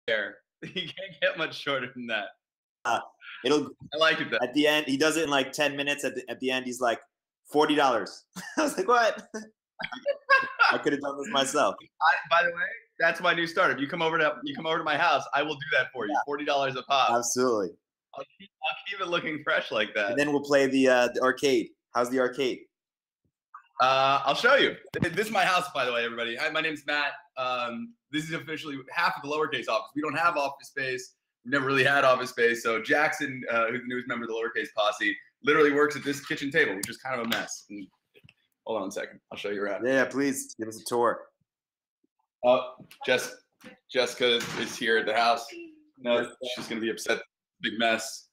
there. You can't get much shorter than that. Uh, it'll. I like it though. At the end, he does it in like 10 minutes. At the end, he's like $40. I was like, what? I could have done this myself. By the way, that's my new start. If you come over to my house, I will do that for you. $40 a pop. Absolutely. I'll keep it looking fresh like that. And then we'll play the arcade. How's the arcade? I'll show you. This is my house, by the way, everybody. Hi, my name's Matt. This is officially half of the lowercase office. We don't have office space. We've never really had office space. So Jackson, who's the newest member of the lowercase posse, literally works at this kitchen table, which is kind of a mess. And hold on a second. I'll show you around. Yeah, please give us a tour. Oh, Jessica is here at the house. No, she's going to be upset. Big mess.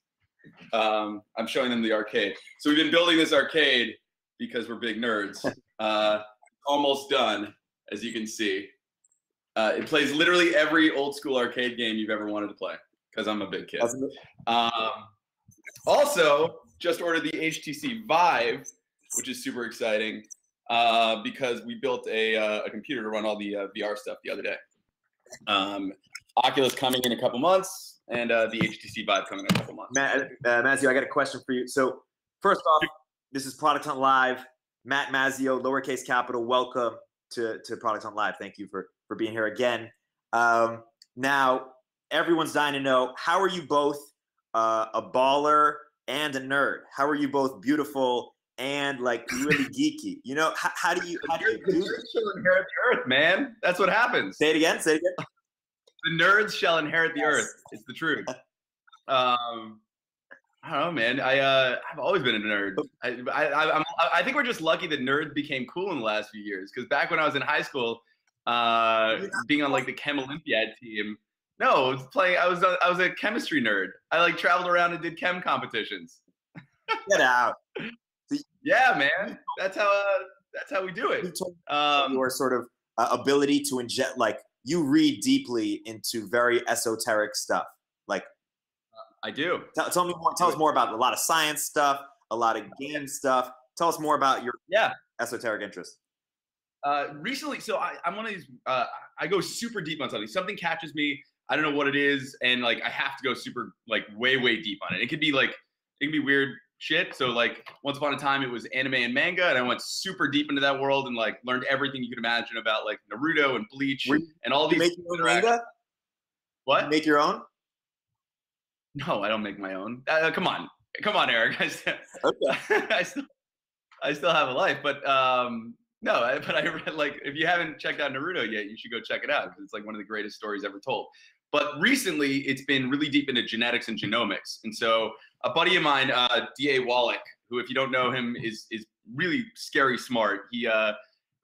I'm showing them the arcade. So we've been building this arcade because we're big nerds. Almost done, as you can see. It plays literally every old school arcade game you've ever wanted to play because I'm a big kid. Also, just ordered the HTC Vive, which is super exciting because we built a computer to run all the VR stuff the other day. Oculus coming in a couple months, and the HTC Vive coming in a couple months. Mazzeo, I got a question for you. So first off, this is Product Hunt Live. Matt Mazzeo, lowercase capital, welcome to Product Hunt Live. Thank you for being here again. Now, everyone's dying to know, how are you both a baller and a nerd? How are you both beautiful and like really geeky? You know, how do you do this? Shall inherit the earth, man. That's what happens. Say it again. The nerds shall inherit the earth. It's the truth. I don't know, man. I've always been a nerd. I think we're just lucky that nerds became cool in the last few years. Because back when I was in high school, being on like the Chem Olympiad team, no, I was a chemistry nerd. I like traveled around and did chem competitions. Get out. Yeah, man. That's how we do it. Your sort of ability to inject, like, you read deeply into very esoteric stuff. Like, I do. Tell me more. Tell us more about a lot of science stuff, a lot of game stuff. Tell us more about your esoteric interests. Recently, so I'm one of these. I go super deep on something. Something catches me. I don't know what it is, and like I have to go super like way deep on it. It could be weird shit. So like once upon a time, it was anime and manga, and I went super deep into that world and like learned everything you could imagine about like Naruto and Bleach and all these. Make your own manga? What? You make your own? No, I don't make my own. Come on, Eric. I still have a life, but no. But I read, like, if you haven't checked out Naruto yet, you should go check it out because it's like one of the greatest stories ever told. But recently, it's been really deep into genetics and genomics, and so a buddy of mine, D.A. Wallach, who, if you don't know him, is really scary smart. We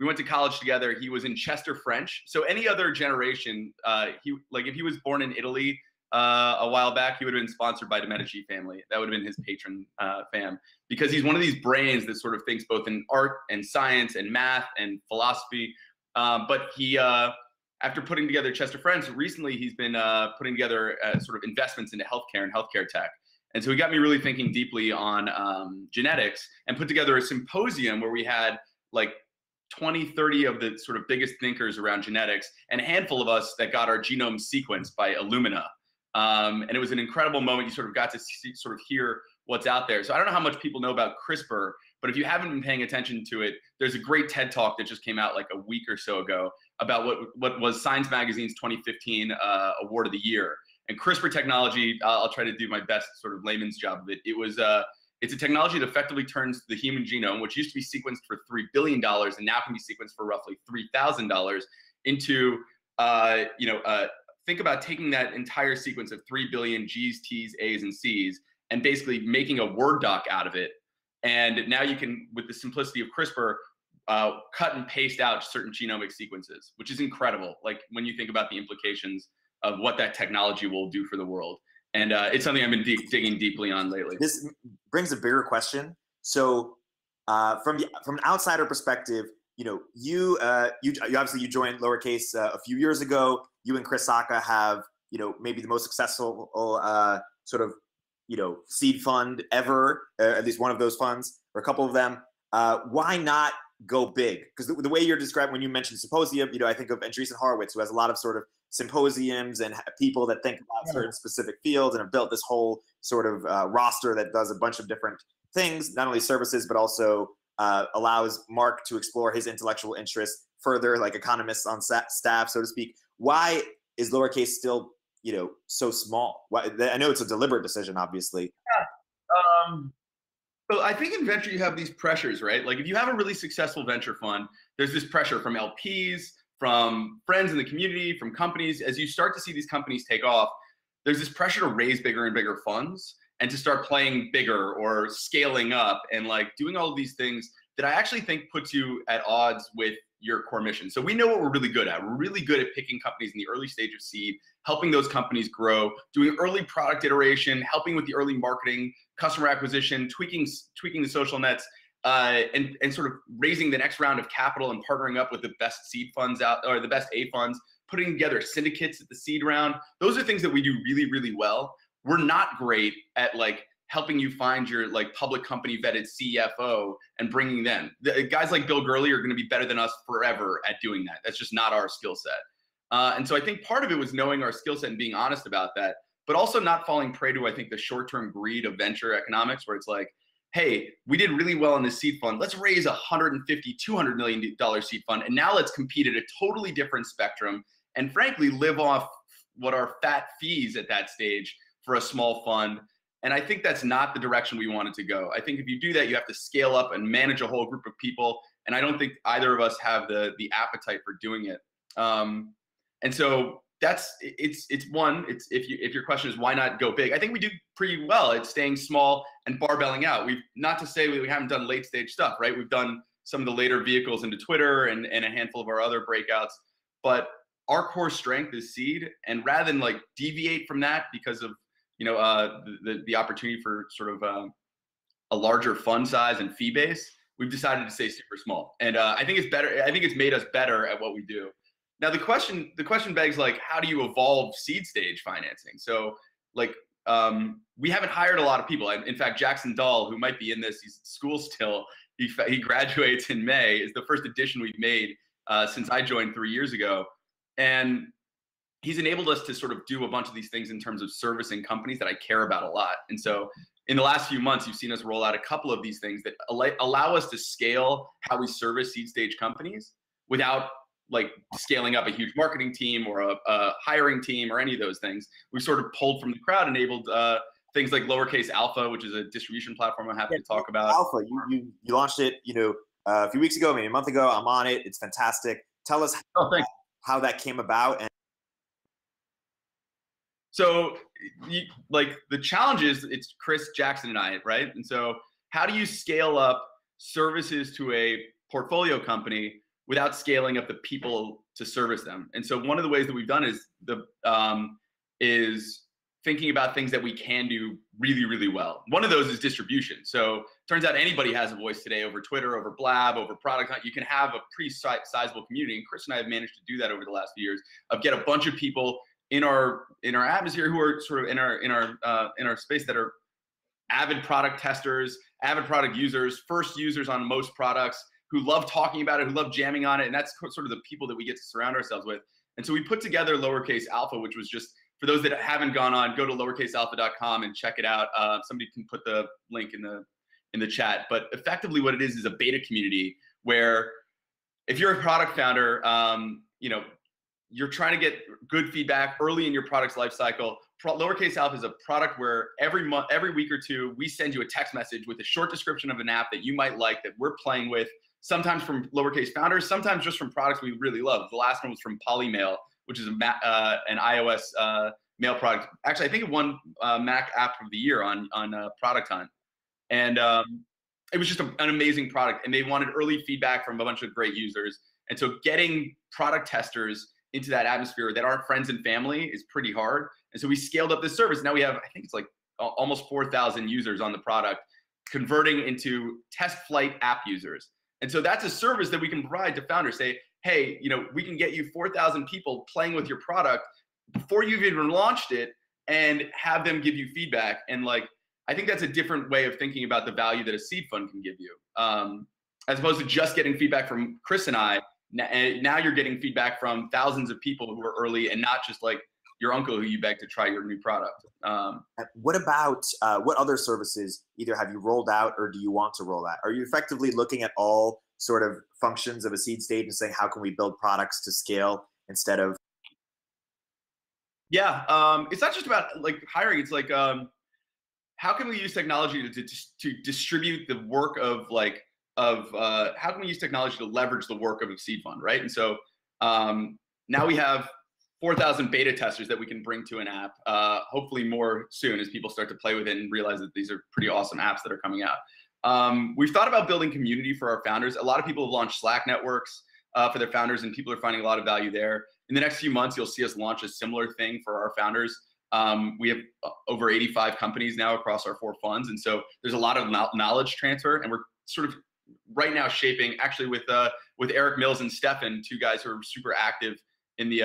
went to college together. He was in Chester French. So any other generation, if he was born in Italy a while back, he would have been sponsored by the Medici family. That would have been his patron fam, because he's one of these brains that sort of thinks both in art and science and math and philosophy. But he, after putting together Chester French, recently he's been putting together sort of investments into healthcare and healthcare tech. And so he got me really thinking deeply on genetics and put together a symposium where we had like 20, 30 of the sort of biggest thinkers around genetics and a handful of us that got our genome sequenced by Illumina. And it was an incredible moment. You sort of got to sort of hear what's out there. So I don't know how much people know about CRISPR, but if you haven't been paying attention to it, there's a great TED Talk that just came out like a week or so ago about what was Science Magazine's 2015 Award of the Year. And CRISPR technology, I'll try to do my best sort of layman's job of it. It's a technology that effectively turns the human genome, which used to be sequenced for $3 billion and now can be sequenced for roughly $3,000, into, think about taking that entire sequence of 3 billion G's, T's, A's, and C's and basically making a Word doc out of it. And now you can, with the simplicity of CRISPR, cut and paste out certain genomic sequences, which is incredible. Like when you think about the implications of what that technology will do for the world. And it's something I've been digging deeply on lately. This brings a bigger question. So from an outsider perspective, you obviously you joined Lowercase a few years ago. You and Chris Sacca have, maybe the most successful sort of, seed fund ever, at least one of those funds, or a couple of them. Why not go big? Because the way you're describing when you mentioned symposium, I think of Andreessen Horowitz, who has a lot of sort of symposiums and people that think about certain specific fields and have built this whole sort of roster that does a bunch of different things, not only services, but also allows Mark to explore his intellectual interests further, like economists on staff, so to speak. Why is Lowercase still, so small? Why, I know it's a deliberate decision, obviously. Yeah. So I think in venture you have these pressures, right? Like if you have a really successful venture fund, there's this pressure from LPs, from friends in the community, from companies. As you start to see these companies take off, there's this pressure to raise bigger and bigger funds and to start playing bigger or scaling up and like doing all of these things that I actually think puts you at odds with your core mission. So we know what we're really good at. We're really good at picking companies in the early stage of seed, helping those companies grow, doing early product iteration, helping with the early marketing, customer acquisition, tweaking the social nets, and sort of raising the next round of capital and partnering up with the best seed funds out, or the best A funds, putting together syndicates at the seed round. Those are things that we do really, really well. We're not great at like helping you find your like public company vetted CFO and bringing them. Guys like Bill Gurley are going to be better than us forever at doing that. That's just not our skill set. And so I think part of it was knowing our skill set and being honest about that, but also not falling prey to, I think, the short-term greed of venture economics, where it's like, hey, we did really well in this seed fund. Let's raise a $150, $200 million seed fund. And now let's compete at a totally different spectrum and frankly, live off what are fat fees at that stage for a small fund. And I think that's not the direction we wanted to go. I think if you do that, you have to scale up and manage a whole group of people. And I don't think either of us have the appetite for doing it. And so it's if your question is why not go big, I think we do pretty well at staying small and barbelling out. We've, not to say we haven't done late stage stuff, right? We've done some of the later vehicles into Twitter and a handful of our other breakouts, but our core strength is seed. And rather than like deviate from that because of the opportunity for sort of a larger fund size and fee base, we've decided to stay super small. And I think it's better. I think it's made us better at what we do. Now the question begs, like, how do you evolve seed stage financing? So like we haven't hired a lot of people. In fact, Jackson Dahl, who might be in this, he's in school still. He graduates in May. Is the first addition we've made since I joined 3 years ago, and he's enabled us to sort of do a bunch of these things in terms of servicing companies that I care about a lot. And so in the last few months, you've seen us roll out a couple of these things that allow us to scale how we service seed stage companies without like scaling up a huge marketing team or a hiring team or any of those things. We've sort of pulled from the crowd, enabled things like Lowercase Alpha, which is a distribution platform I'm happy to talk about. Alpha, you launched it, a few weeks ago, maybe a month ago. I'm on it. It's fantastic. Tell us how that came about. And so like the challenge is it's Chris, Jackson, and I, right? And so how do you scale up services to a portfolio company without scaling up the people to service them? And so one of the ways that we've done is thinking about things that we can do really, really well. One of those is distribution. So turns out anybody has a voice today over Twitter, over Blab, over Product Hunt. You can have a pretty sizable community. And Chris and I have managed to do that over the last few years, of get a bunch of people in our atmosphere who are sort of in our space that are avid product testers, avid product users, first users on most products, who love talking about it, who love jamming on it. And that's sort of the people that we get to surround ourselves with. And so we put together Lowercase Alpha, which was just, for those that haven't gone on, go to lowercasealpha.com and check it out. Somebody can put the link in the chat. But effectively what it is a beta community where if you're a product founder, you're trying to get good feedback early in your product's life cycle. Lowercase Alpha is a product where every week or two, we send you a text message with a short description of an app that you might like, that we're playing with, sometimes from Lowercase founders, sometimes just from products we really love. The last one was from Polymail, which is an iOS mail product. Actually, I think it won Mac App of the Year on Product Hunt. And it was just an amazing product. And they wanted early feedback from a bunch of great users. And so getting product testers into that atmosphere that aren't friends and family is pretty hard. And so we scaled up this service. Now we have, I think it's like almost 4,000 users on the product, converting into test flight app users. And so that's a service that we can provide to founders. Say, hey, we can get you 4,000 people playing with your product before you've even launched it, and have them give you feedback. And like, I think that's a different way of thinking about the value that a seed fund can give you, as opposed to just getting feedback from Chris and I And now you're getting feedback from thousands of people who are early and not just like your uncle who you beg to try your new product. What about what other services either have you rolled out or do you want to roll out? Are you effectively looking at all sort of functions of a seed stage and saying, how can we build products to scale instead of? Yeah, it's not just about like hiring. It's like, how can we use technology to distribute the work of how can we use technology to leverage the work of a seed fund, right? And so now we have 4,000 beta testers that we can bring to an app, hopefully more soon as people start to play with it and realize that these are pretty awesome apps that are coming out. We've thought about building community for our founders. A lot of people have launched Slack networks for their founders, and people are finding a lot of value there. In the next few months, you'll see us launch a similar thing for our founders. We have over 85 companies now across our 4 funds, and so there's a lot of knowledge transfer, and we're sort of right now shaping, actually with Eric Mills and Stefan, 2 guys who are super active in the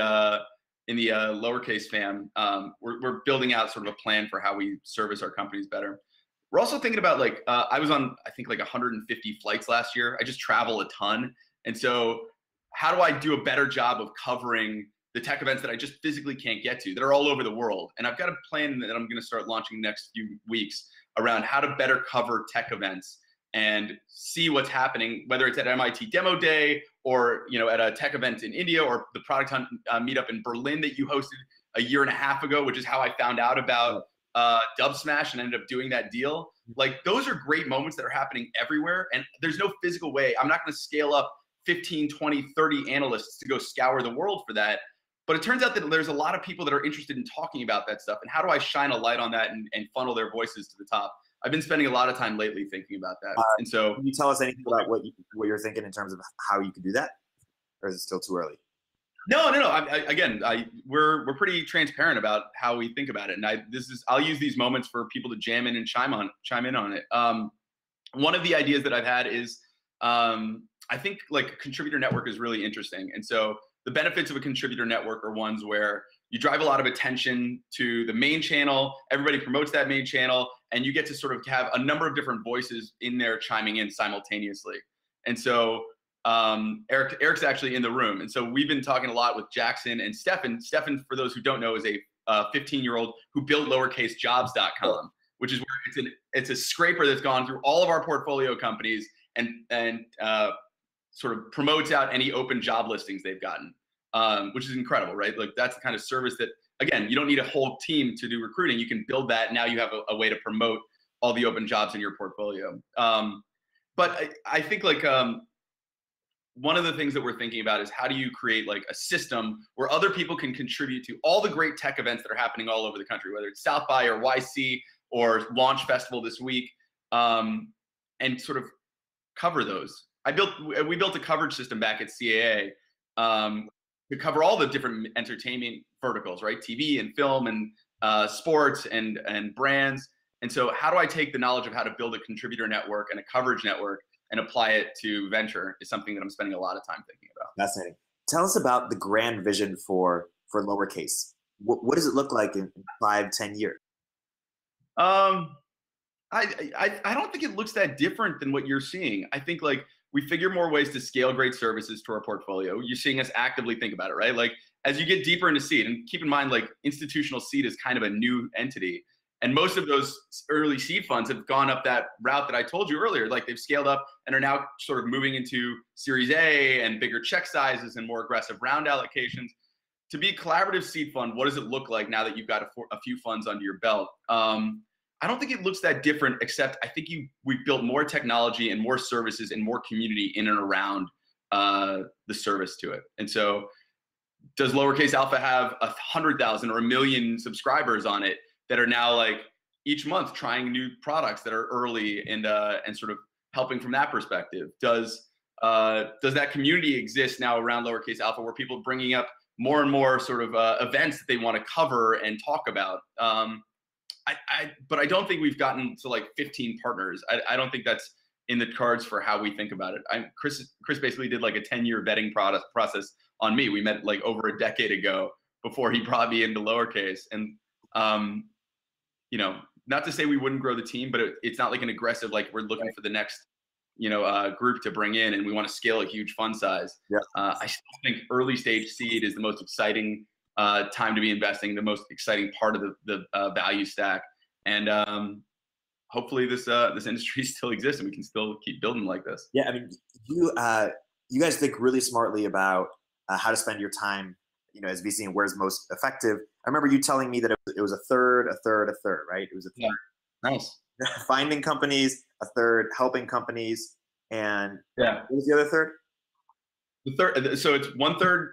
lowercase fam. We're building out sort of a plan for how we service our companies better. We're also thinking about I was on, I think, 150 flights last year. I just travel a ton, and so how do I do a better job of covering the tech events that I just physically can't get to that are all over the world? And I've got a plan that I'm going to start launching next few weeks around how to better cover tech events and see what's happening, whether it's at MIT Demo Day or at a tech event in India or the Product Hunt meetup in Berlin that you hosted a year and a half ago, which is how I found out about Dub Smash and ended up doing that deal. Like, those are great moments that are happening everywhere, and there's no physical way. I'm not going to scale up 15, 20, 30 analysts to go scour the world for that. But it turns out that there's a lot of people that are interested in talking about that stuff. And how do I shine a light on that and funnel their voices to the top? I've been spending a lot of time lately thinking about that. And so, can you tell us anything about what you're thinking in terms of how you could do that? Or is it still too early? No. We're pretty transparent about how we think about it. And I'll use these moments for people to jam in and chime in on it. One of the ideas that I've had is, I think a contributor network is really interesting. And so the benefits of a contributor network are ones where you drive a lot of attention to the main channel, everybody promotes that main channel, and you get to sort of have a number of different voices in there chiming in simultaneously. And so Eric's actually in the room. And so we've been talking a lot with Jackson and Stefan. Stefan, for those who don't know, is a 15-year-old who built lowercasejobs.com, which is where it's a scraper that's gone through all of our portfolio companies and sort of promotes out any open job listings they've gotten, which is incredible, right? Like, that's the kind of service that, again, you don't need a whole team to do recruiting. You can build that. Now you have a way to promote all the open jobs in your portfolio. But I think one of the things that we're thinking about is how do you create a system where other people can contribute to all the great tech events that are happening all over the country, whether it's South by or YC or Launch Festival this week, and sort of cover those. We built a coverage system back at CAA to cover all the different entertainment verticals, right? TV and film and sports and brands. And so how do I take the knowledge of how to build a contributor network and a coverage network and apply it to venture is something that I'm spending a lot of time thinking about. Fascinating. Tell us about the grand vision for Lowercase. What does it look like in 5-10 years? I don't think it looks that different than what you're seeing. I think we figure more ways to scale great services to our portfolio. You're seeing us actively think about it, right? As you get deeper into seed, and keep in mind, institutional seed is kind of a new entity. And most of those early seed funds have gone up that route that I told you earlier. They've scaled up and are now sort of moving into Series A and bigger check sizes and more aggressive round allocations. To be a collaborative seed fund, what does it look like now that you've got a few funds under your belt? I don't think it looks that different, except I think we've built more technology and more services and more community in and around the service to it. And so does Lowercase Alpha have 100,000 or 1 million subscribers on it that are now each month trying new products that are early and sort of helping from that perspective? Does that community exist now around Lowercase Alpha where people are bringing up more and more sort of events that they want to cover and talk about? But I don't think we've gotten to 15 partners. I don't think that's in the cards for how we think about it. Chris basically did a 10-year vetting process on me. We met over a decade ago before he brought me into Lowercase. And not to say we wouldn't grow the team, but it's not an aggressive we're looking for the next group to bring in, and we want to scale a huge fund size. Yeah. I still think early stage seed is the most exciting time to be investing, the most exciting part of the value stack, and hopefully this industry still exists and we can still keep building like this. Yeah, I mean, you guys think really smartly about how to spend your time, as VC and where's most effective. I remember you telling me that it was a third, right? It was a third. Yeah. Nice. Finding companies, a third helping companies, and yeah. What was the other third? The third, so it's 1/3.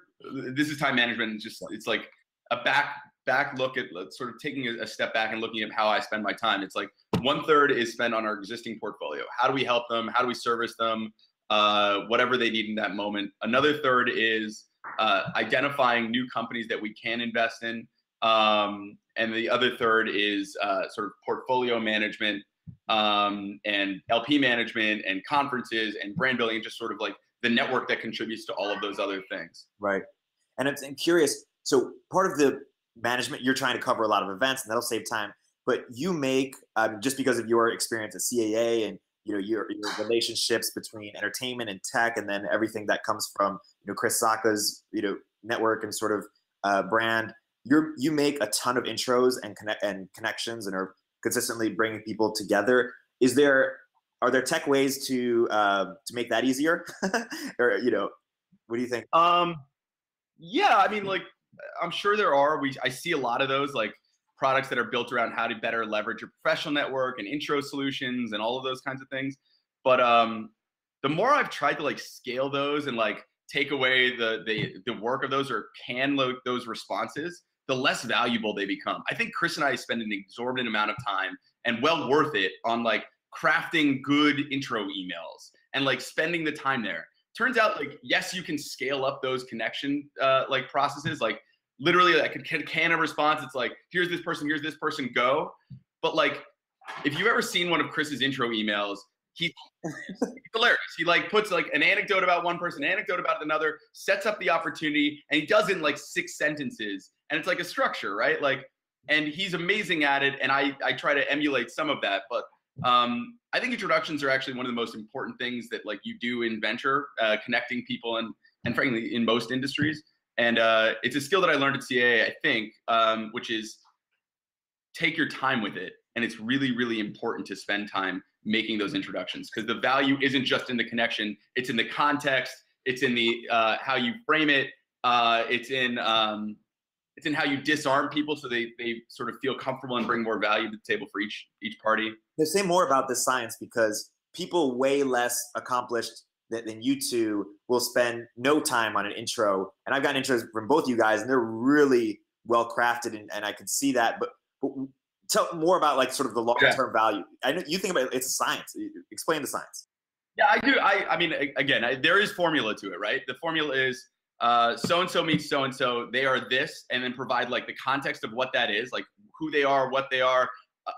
This is time management. It's like a back look at sort of taking a step back and looking at how I spend my time. It's like 1/3 is spent on our existing portfolio. How do we help them? How do we service them? Whatever they need in that moment. Another third is identifying new companies that we can invest in. And the other third is sort of portfolio management and LP management and conferences and brand building, and just sort of like the network that contributes to all of those other things. Right. And I'm curious, so part of the management, you're trying to cover a lot of events and that'll save time, but you make, just because of your experience at CAA and your relationships between entertainment and tech, and then everything that comes from Chris Sacca's network and sort of brand, you make a ton of intros and connections and are consistently bringing people together. Are there tech ways to make that easier? Or what do you think? Yeah, I mean, like, I'm sure there are. I see a lot of those, like, products that are built around how to better leverage your professional network and intro solutions and all of those kinds of things. But the more I've tried to like scale those and like take away the work of those or can load those responses, the less valuable they become. I think Chris and I spend an exorbitant amount of time, and well worth it, on like crafting good intro emails and like spending the time there. Turns out, like, yes, you can scale up those connection like processes. Like, literally, I could can a response. It's like, here's this person, go. But like, if you've ever seen one of Chris's intro emails, he's hilarious. He like puts like an anecdote about one person, anecdote about another, sets up the opportunity, and he does it in like 6 sentences. And it's like a structure, right? Like, and he's amazing at it. And I try to emulate some of that. But I think introductions are actually one of the most important things that like you do in venture, connecting people and frankly in most industries. And it's a skill that I learned at CAA, I think, which is take your time with it. And it's really, really important to spend time making those introductions, because the value isn't just in the connection. It's in the context. It's in the how you frame it. It's in how you disarm people so they sort of feel comfortable and bring more value to the table for each party. Say more about this science, because people way less accomplished than you two will spend no time on an intro. And I've gotten intros from both you guys, and they're really well crafted, and I can see that. But tell more about like sort of the long-term value. I know you think about it's a science. Explain the science. Yeah, I do. I mean, again, there is formula to it, right? The formula is so-and-so meets so-and-so, they are this, and then provide like the context of what that is, like who they are, what they are,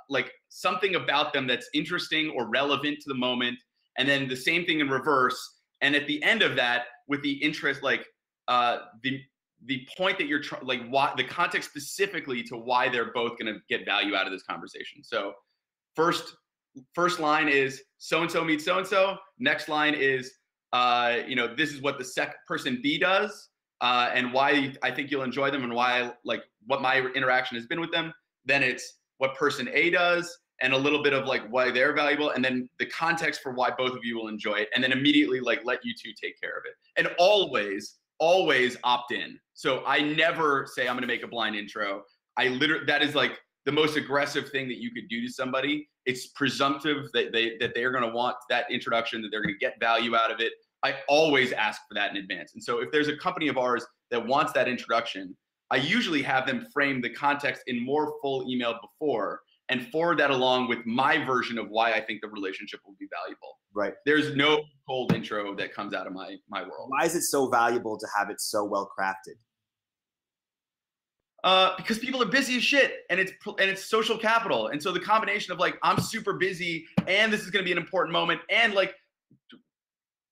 like something about them that's interesting or relevant to the moment. And then the same thing in reverse. And at the end of that, with the interest, like the point that you're like why the context specifically to why they're both going to get value out of this conversation. So first line is so-and-so meets so-and-so. Next line is, this is what the person B does and why I think you'll enjoy them and why, like, what my interaction has been with them. Then it's what person A does and a little bit of like why they're valuable, and then the context for why both of you will enjoy it, and then immediately like let you two take care of it. And always opt in. So I never say I'm going to make a blind intro. That is like the most aggressive thing that you could do to somebody. It's presumptive that they're going to want that introduction, that they're going to get value out of it. I always ask for that in advance. And so if there's a company of ours that wants that introduction, I usually have them frame the context in more full email before and forward that along with my version of why I think the relationship will be valuable. Right. There's no cold intro that comes out of my world. Why is it so valuable to have it so well crafted? Because people are busy as shit, and it's social capital. And so the combination of like, I'm super busy and this is going to be an important moment, and like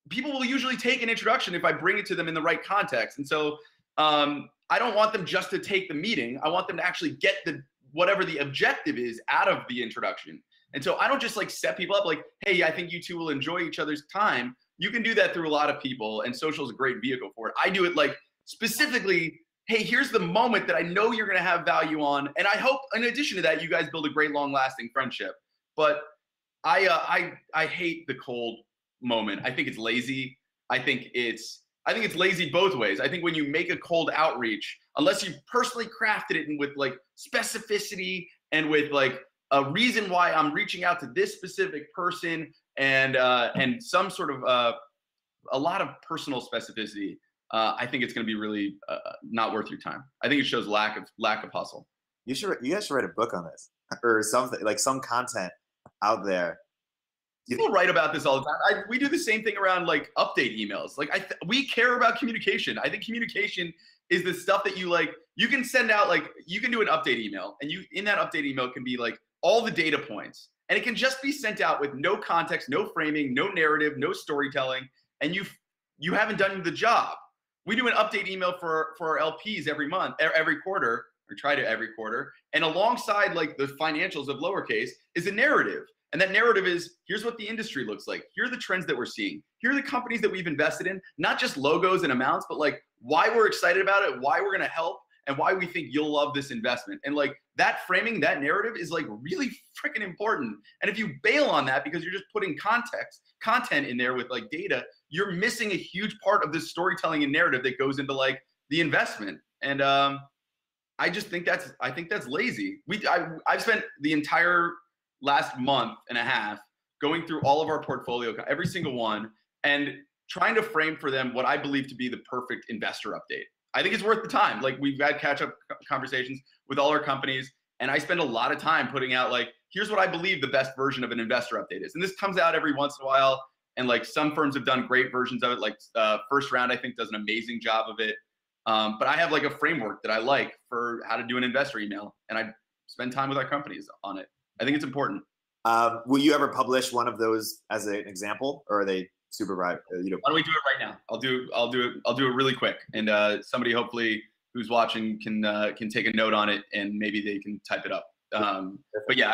people will usually take an introduction if I bring it to them in the right context. And so I don't want them just to take the meeting. I want them to actually get whatever the objective is out of the introduction. And so I don't just like set people up like, hey, I think you two will enjoy each other's time. You can do that through a lot of people, and social is a great vehicle for it. I do it like specifically, hey, here's the moment that I know you're gonna have value on. And I hope in addition to that, you guys build a great long lasting friendship. But I hate the cold moment. I think it's lazy. I think it's lazy both ways. I think when you make a cold outreach, unless you personally crafted it and with like specificity and with like a reason why I'm reaching out to this specific person and some sort of a lot of personal specificity, I think it's going to be really not worth your time. I think it shows lack of hustle. You guys should write a book on this or something, like some content out there. People write about this all the time. We do the same thing around like update emails. Like we care about communication. I think communication is the stuff that you can send out, like you can do an update email, and in that update email can be like all the data points, and it can just be sent out with no context, no framing, no narrative, no storytelling, and you haven't done the job. We do an update email for our LPs every quarter, or try to every quarter, and alongside like the financials of Lowercase is a narrative. And that narrative is, here's what the industry looks like. Here are the trends that we're seeing. Here are the companies that we've invested in, not just logos and amounts, but like why we're excited about it, why we're going to help, and why we think you'll love this investment. And like that framing, that narrative is like really freaking important. And if you bail on that because you're just putting content in there with like data, you're missing a huge part of the storytelling and narrative that goes into like the investment. And I think that's lazy. I've spent the entire last month and a half going through all of our portfolio, every single one, and trying to frame for them what I believe to be the perfect investor update. I think it's worth the time. Like we've had catch-up conversations with all our companies, and I spend a lot of time putting out like, here's what I believe the best version of an investor update is. And this comes out every once in a while, and like some firms have done great versions of it. Like First Round, I think, does an amazing job of it. But I have like a framework that I like for how to do an investor email, and I spend time with our companies on it. I think it's important. Will you ever publish one of those as an example, or are they super private? Why don't we do it right now? I'll do it really quick, and somebody hopefully who's watching can take a note on it, and maybe they can type it up. But yeah,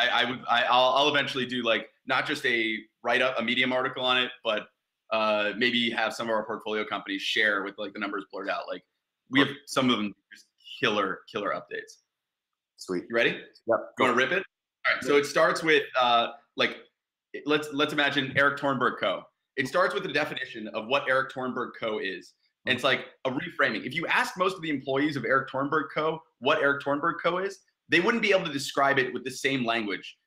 I'll eventually do like not just a write-up, a Medium article on it, but maybe have some of our portfolio companies share with like the numbers blurred out. Like we have some of them just killer updates. Sweet. You ready? Yep. You want to rip it? All right, so it starts with let's imagine Eric Thornburg Co. It starts with the definition of what Eric Thornburg Co. is. And it's like a reframing. If you ask most of the employees of Eric Thornburg Co. what Eric Thornburg Co. is, they wouldn't be able to describe it with the same language.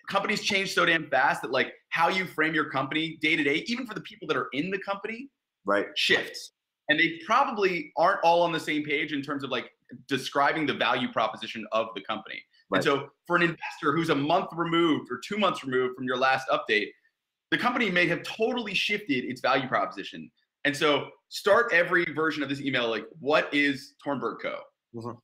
Companies change so damn fast that like how you frame your company day to day, even for the people that are in the company, right, shifts. And they probably aren't all on the same page in terms of like describing the value proposition of the company. Right. And so for an investor who's a month removed or 2 months removed from your last update, the company may have totally shifted its value proposition. And so start every version of this email like, what is Thornburg Co.? Mm-hmm. 3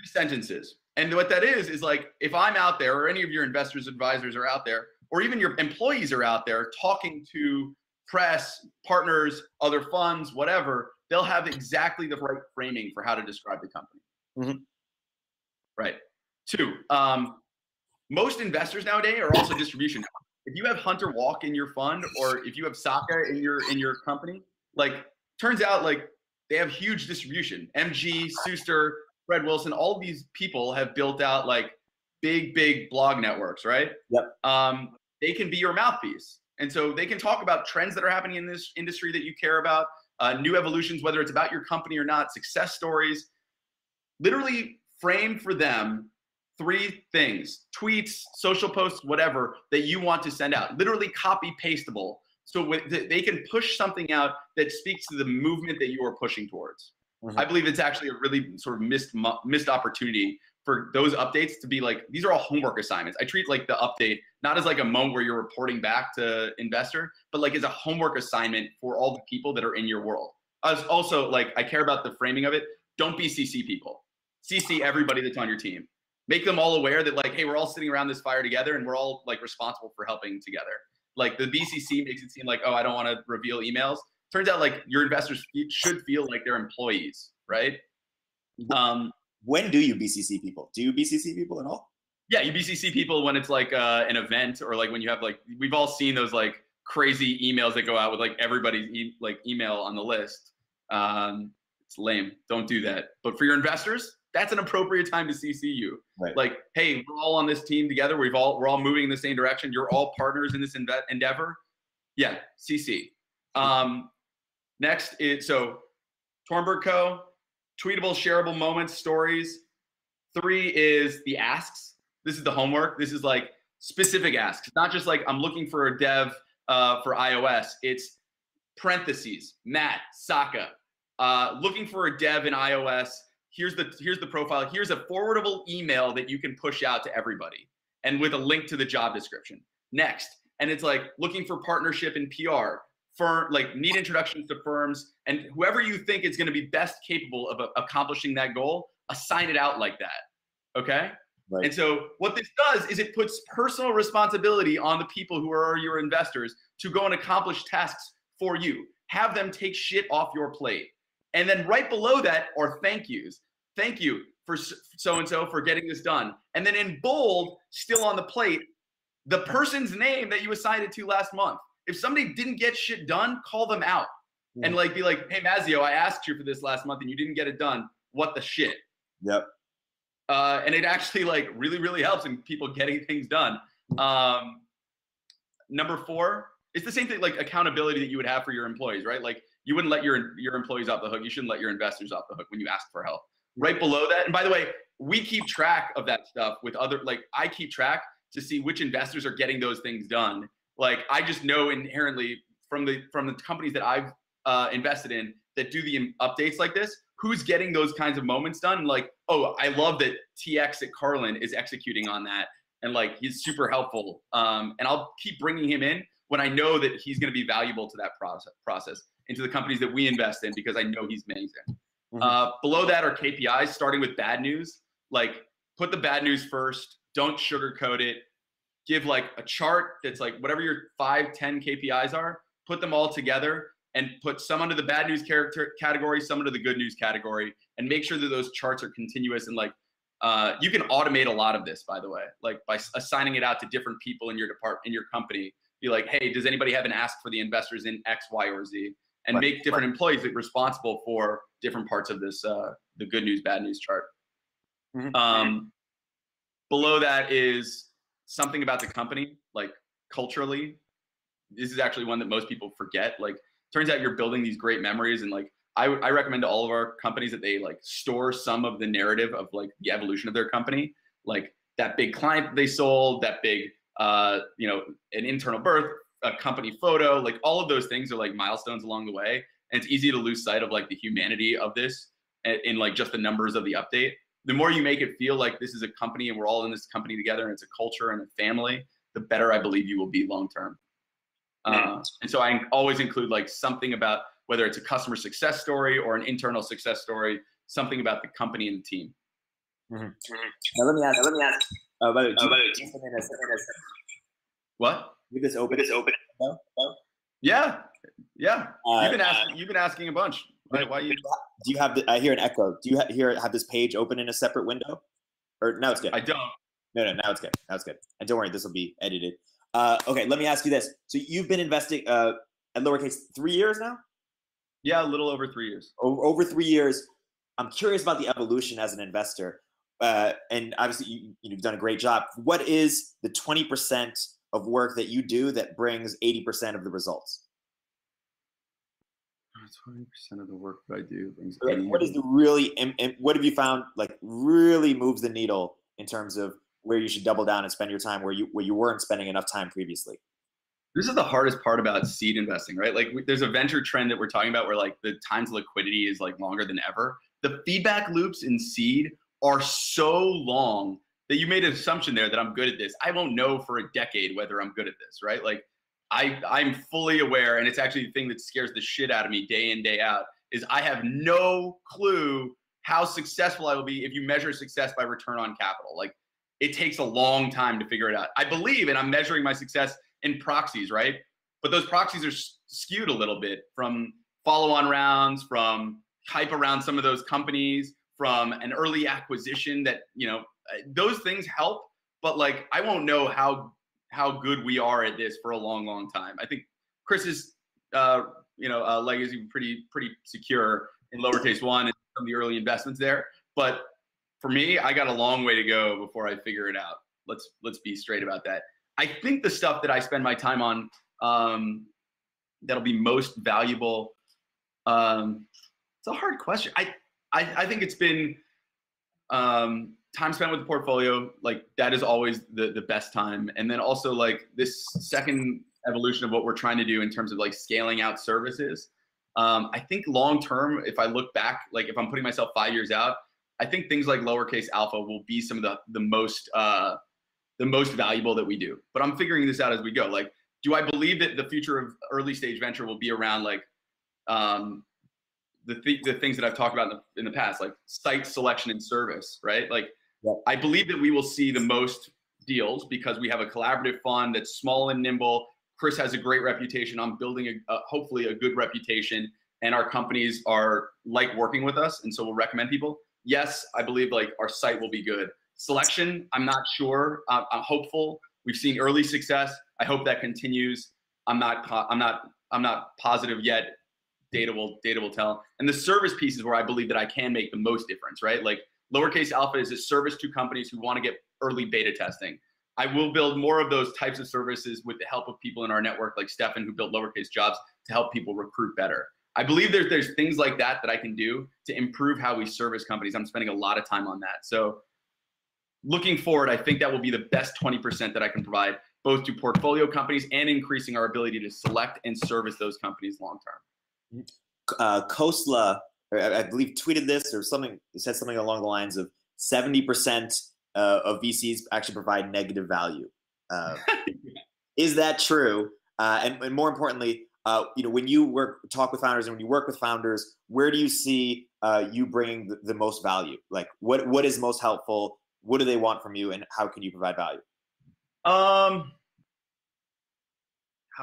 sentences. And what that is like, if I'm out there or any of your investors, advisors are out there, or even your employees are out there talking to press, partners, other funds, whatever, they'll have exactly the right framing for how to describe the company. Mm-hmm. Right. 2, most investors nowadays are also distribution. If you have Hunter Walk in your fund, or if you have Saka in your company, like turns out like they have huge distribution. MG, Suster, Fred Wilson, all of these people have built out like big blog networks, right? Yep. They can be your mouthpiece. And so they can talk about trends that are happening in this industry that you care about, new evolutions, whether it's about your company or not, success stories. Literally frame for them 3 things: tweets, social posts, whatever that you want to send out. Literally copy pastable, so they can push something out that speaks to the movement that you are pushing towards. Mm-hmm. I believe it's actually a really sort of missed opportunity for those updates to be like, these are all homework assignments. I treat like the update not as like a moment where you're reporting back to investor, but like as a homework assignment for all the people that are in your world. Also, like, I care about the framing of it. Don't BCC people. CC everybody that's on your team. Make them all aware that like, hey, we're all sitting around this fire together and we're all like responsible for helping together. Like the BCC makes it seem like, oh, I don't want to reveal emails. Turns out like your investors should feel like they're employees, right? When do you BCC people? Do you BCC people at all? Yeah, you BCC people when it's like an event, or like when you have like, we've all seen those like crazy emails that go out with like everybody's email on the list. It's lame. Don't do that. But for your investors, that's an appropriate time to CC you. Right. Like, hey, we're all on this team together. We're all moving in the same direction. You're all partners in this endeavor. Yeah, CC. Next is, so Tornberg Co., tweetable, shareable moments, stories. 3 is the asks. This is the homework. This is like specific asks. It's not just like I'm looking for a dev for iOS. It's parentheses, Matt, Saka, looking for a dev in iOS. Here's the profile. Here's a forwardable email that you can push out to everybody, and with a link to the job description. Next, and it's like looking for partnership in PR. Like need introductions to firms, and whoever you think is going to be best capable of accomplishing that goal, assign it out like that. Okay. Right. And so what this does is it puts personal responsibility on the people who are your investors to go and accomplish tasks for you. Have them take shit off your plate. And then right below that are thank yous. Thank you for so-and-so for getting this done. And then in bold, still on the plate, the person's name that you assigned it to last month. If somebody didn't get shit done, call them out. And like be like, hey, Mazzeo, I asked you for this last month and you didn't get it done. What the shit? Yep. And it actually like really, really helps in people getting things done. Number 4, it's the same thing, like accountability that you would have for your employees, right? Like you wouldn't let your employees off the hook. You shouldn't let your investors off the hook when you ask for help. Right below that, and by the way, we keep track of that stuff with other, like I keep track to see which investors are getting those things done. Like I just know inherently from the companies that I've invested in that do the updates like this, who's getting those kinds of moments done. Like, oh, I love that TX at Carlin is executing on that, and like he's super helpful. And I'll keep bringing him in when I know that he's going to be valuable to that process into the companies that we invest in, because I know he's amazing. Below that are KPIs, starting with bad news. Like put the bad news first. Don't sugarcoat it. Give like a chart that's like whatever your 5, 10 KPIs are, put them all together and put some under the bad news category, some under the good news category, and make sure that those charts are continuous. And like, you can automate a lot of this, by the way, like by assigning it out to different people in your department, in your company. Be like, hey, does anybody have an ask for the investors in X, Y, or Z? And make different employees responsible for different parts of this, the good news, bad news chart. Below that is something about the company, like culturally. This is actually one that most people forget. Like, turns out you're building these great memories, and like I recommend to all of our companies that they like store some of the narrative of like the evolution of their company, like that big client that they sold, that big you know, an internal birth, a company photo, like all of those things are like milestones along the way. And it's easy to lose sight of like the humanity of this in like just the numbers of the update. The more you make it feel like this is a company and we're all in this company together and it's a culture and a family, the better I believe you will be long term. And so I always include like something about whether it's a customer success story or an internal success story, something about the company and the team. Now let me ask. What? You just open. No? Yeah. You've been asking a bunch. Why you? Do you have? I hear an echo. Do you have this page open in a separate window? Or now it's good. I don't. No. Now it's good. And don't worry, this will be edited. Okay, let me ask you this. So you've been investing at Lowercase 3 years now? Yeah, a little over 3 years. Over 3 years. I'm curious about the evolution as an investor. And obviously you've done a great job. What is the 20% of work that you do that brings 80% of the results? 20% of the work that I do brings. What is the really? And what have you found like really moves the needle in terms of where you should double down and spend your time where you weren't spending enough time previously? This is the hardest part about seed investing, right? Like there's a venture trend that we're talking about where like the time to liquidity is like longer than ever. The feedback loops in seed are so long that you made an assumption there that I'm good at this. I won't know for a decade whether I'm good at this, right? Like I'm fully aware, and it's actually the thing that scares the shit out of me day in, day out, is I have no clue how successful I will be if you measure success by return on capital. Like it takes a long time to figure it out. I believe, and I'm measuring my success in proxies, right? But those proxies are skewed a little bit from follow-on rounds, from hype around some of those companies, from an early acquisition that, you know, those things help. but like I won't know how good we are at this for a long, long time. I think Chris's legacy pretty secure in lowercase one and some of the early investments there. But for me, I got a long way to go before I figure it out. Let's be straight about that. I think the stuff that I spend my time on that'll be most valuable. It's a hard question. I think it's been time spent with the portfolio. Like that is always the best time. And then also like this second evolution of what we're trying to do in terms of like scaling out services. I think long term, if I look back, like if I'm putting myself 5 years out, I think things like lowercase alpha will be some of the most valuable that we do. But I'm figuring this out as we go. Like, do I believe that the future of early stage venture will be around like the things that I've talked about in the past, like site selection and service, right? Like, I believe that we will see the most deals because we have a collaborative fund that's small and nimble. Chris has a great reputation. I'm building hopefully a good reputation, and our companies are like working with us, and so we'll recommend people. Yes, I believe like our site will be good. Selection, I'm not sure. I'm hopeful. We've seen early success. I hope that continues. I'm not positive yet. Data will tell. And the service piece is where I believe that I can make the most difference, right? Like lowercase alpha is a service to companies who want to get early beta testing. I will build more of those types of services with the help of people in our network, like Stefan, who built lowercase jobs to help people recruit better. I believe there's things like that I can do to improve how we service companies. I'm spending a lot of time on that. So looking forward, I think that will be the best 20% that I can provide, both to portfolio companies and increasing our ability to select and service those companies long term. Khosla, I believe, tweeted this or something, said something along the lines of 70% of VCs actually provide negative value. Is that true? And more importantly, when you talk with founders and when you work with founders, where do you see you bringing the most value? Like what is most helpful? What do they want from you, and how can you provide value? How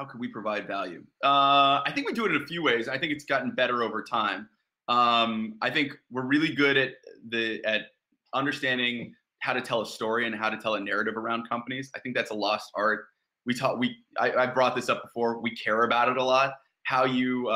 can we provide value? I think we do it in a few ways. I think it's gotten better over time. I think we're really good at understanding how to tell a story and how to tell a narrative around companies. I think that's a lost art. I brought this up before. We care about it a lot. How you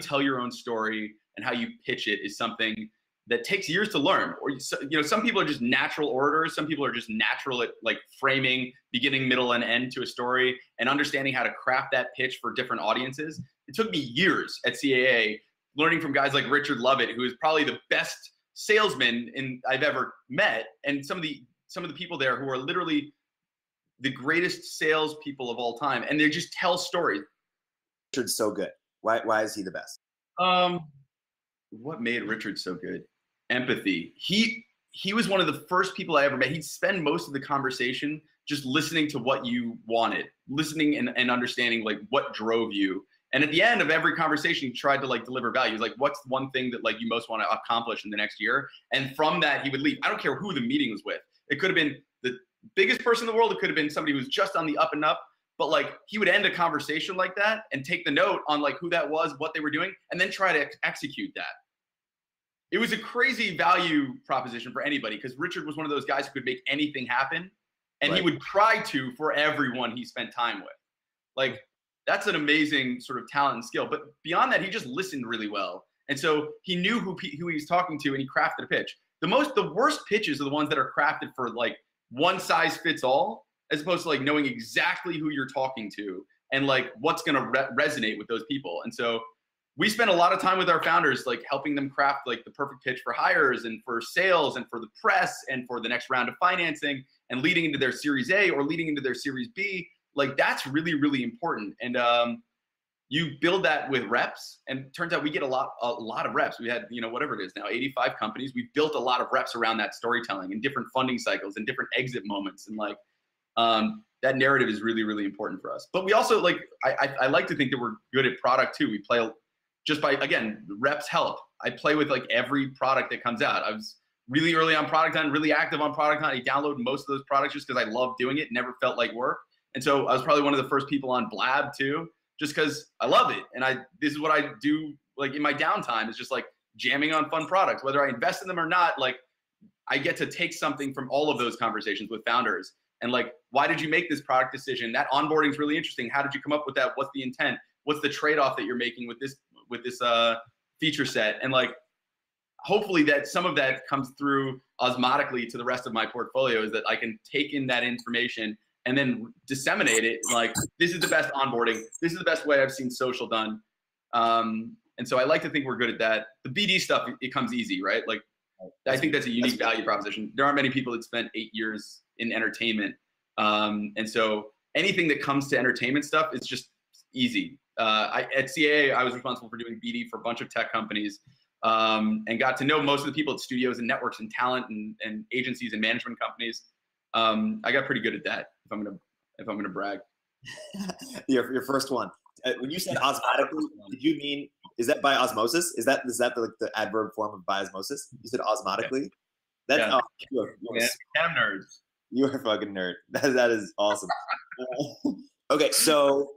tell your own story and how you pitch it is something that takes years to learn. Or some people are just natural orators. Some people are just natural at like framing beginning, middle, and end to a story and understanding how to craft that pitch for different audiences. It took me years at CAA learning from guys like Richard Lovett, who is probably the best salesman I've ever met, and some of the people there who are literally the greatest salespeople of all time, and they just tell stories. Richard's so good. Why is he the best? What made Richard so good? Empathy. He was one of the first people I ever met. He'd spend most of the conversation just listening to what you wanted, listening and understanding like what drove you. And at the end of every conversation, he tried to like deliver value. He's like, what's one thing that like you most want to accomplish in the next year? And from that, he would leave. I don't care who the meeting was with. It could have been the biggest person in the world. It could have been somebody who was just on the up and up. But like he would end a conversation like that and take the note on like who that was, what they were doing, and then try to execute that. It was a crazy value proposition for anybody because Richard was one of those guys who could make anything happen. And He would try to for everyone he spent time with. Like, that's an amazing sort of talent and skill. But beyond that, he just listened really well. And so he knew who he was talking to, and he crafted a pitch. The worst pitches are the ones that are crafted for like one size fits all, as opposed to like knowing exactly who you're talking to and like what's going to resonate with those people. And so we spend a lot of time with our founders, like helping them craft like the perfect pitch for hires and for sales and for the press and for the next round of financing and leading into their Series A or leading into their Series B. Like that's really, really important. And you build that with reps, and it turns out we get a lot of reps. We had, whatever it is now, 85 companies. We built a lot of reps around that storytelling and different funding cycles and different exit moments. And like that narrative is really, really important for us. But we also like, I like to think that we're good at product too. We play just by, again, reps help. I play with like every product that comes out. I was really early on Product Hunt, really active on Product Hunt. I downloaded most of those products just because I love doing it. Never felt like work. And so I was probably one of the first people on Blab too, just because I love it. And this is what I do like in my downtime, is just like jamming on fun products, whether I invest in them or not. Like I get to take something from all of those conversations with founders and like, why did you make this product decision? That onboarding is really interesting. How did you come up with that? What's the intent? What's the trade-off that you're making with this feature set? And like, hopefully that some of that comes through osmotically to the rest of my portfolio, is that I can take in that information and then disseminate it. Like, this is the best onboarding. This is the best way I've seen social done. And so I like to think we're good at that. The BD stuff, it comes easy, right? Like, I think that's a unique value proposition. There aren't many people that spent 8 years in entertainment. And so anything that comes to entertainment stuff is just easy. At CAA, I was responsible for doing BD for a bunch of tech companies, and got to know most of the people at studios and networks and talent and agencies and management companies. I got pretty good at that, if I'm gonna brag. Your first one. When you said osmotically, did you mean, is that by osmosis? Is that the adverb form of by osmosis? You said osmotically? That's yeah. You're damn nerds. You're a fucking nerd. That is awesome. Okay, so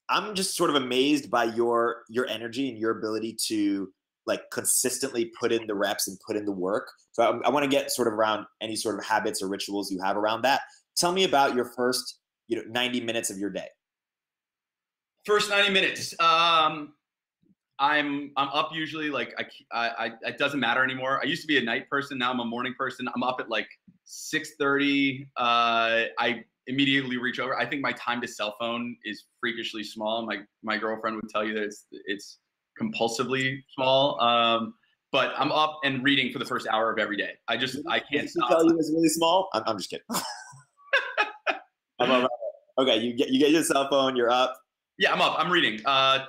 I'm just sort of amazed by your energy and your ability to like consistently put in the reps and put in the work. So I want to get sort of around any sort of habits or rituals you have around that. Tell me about your first 90 minutes of your day. First 90 minutes. I'm up usually, like it doesn't matter anymore. I used to be a night person. Now I'm a morning person. I'm up at like 6:30. I immediately reach over. I think my time to cell phone is freakishly small. My girlfriend would tell you that it's compulsively small. But I'm up and reading for the first hour of every day. I can't stop. Tell you it's really small. I'm just kidding. Okay, you get your cell phone. You're up. Yeah, I'm up. I'm reading.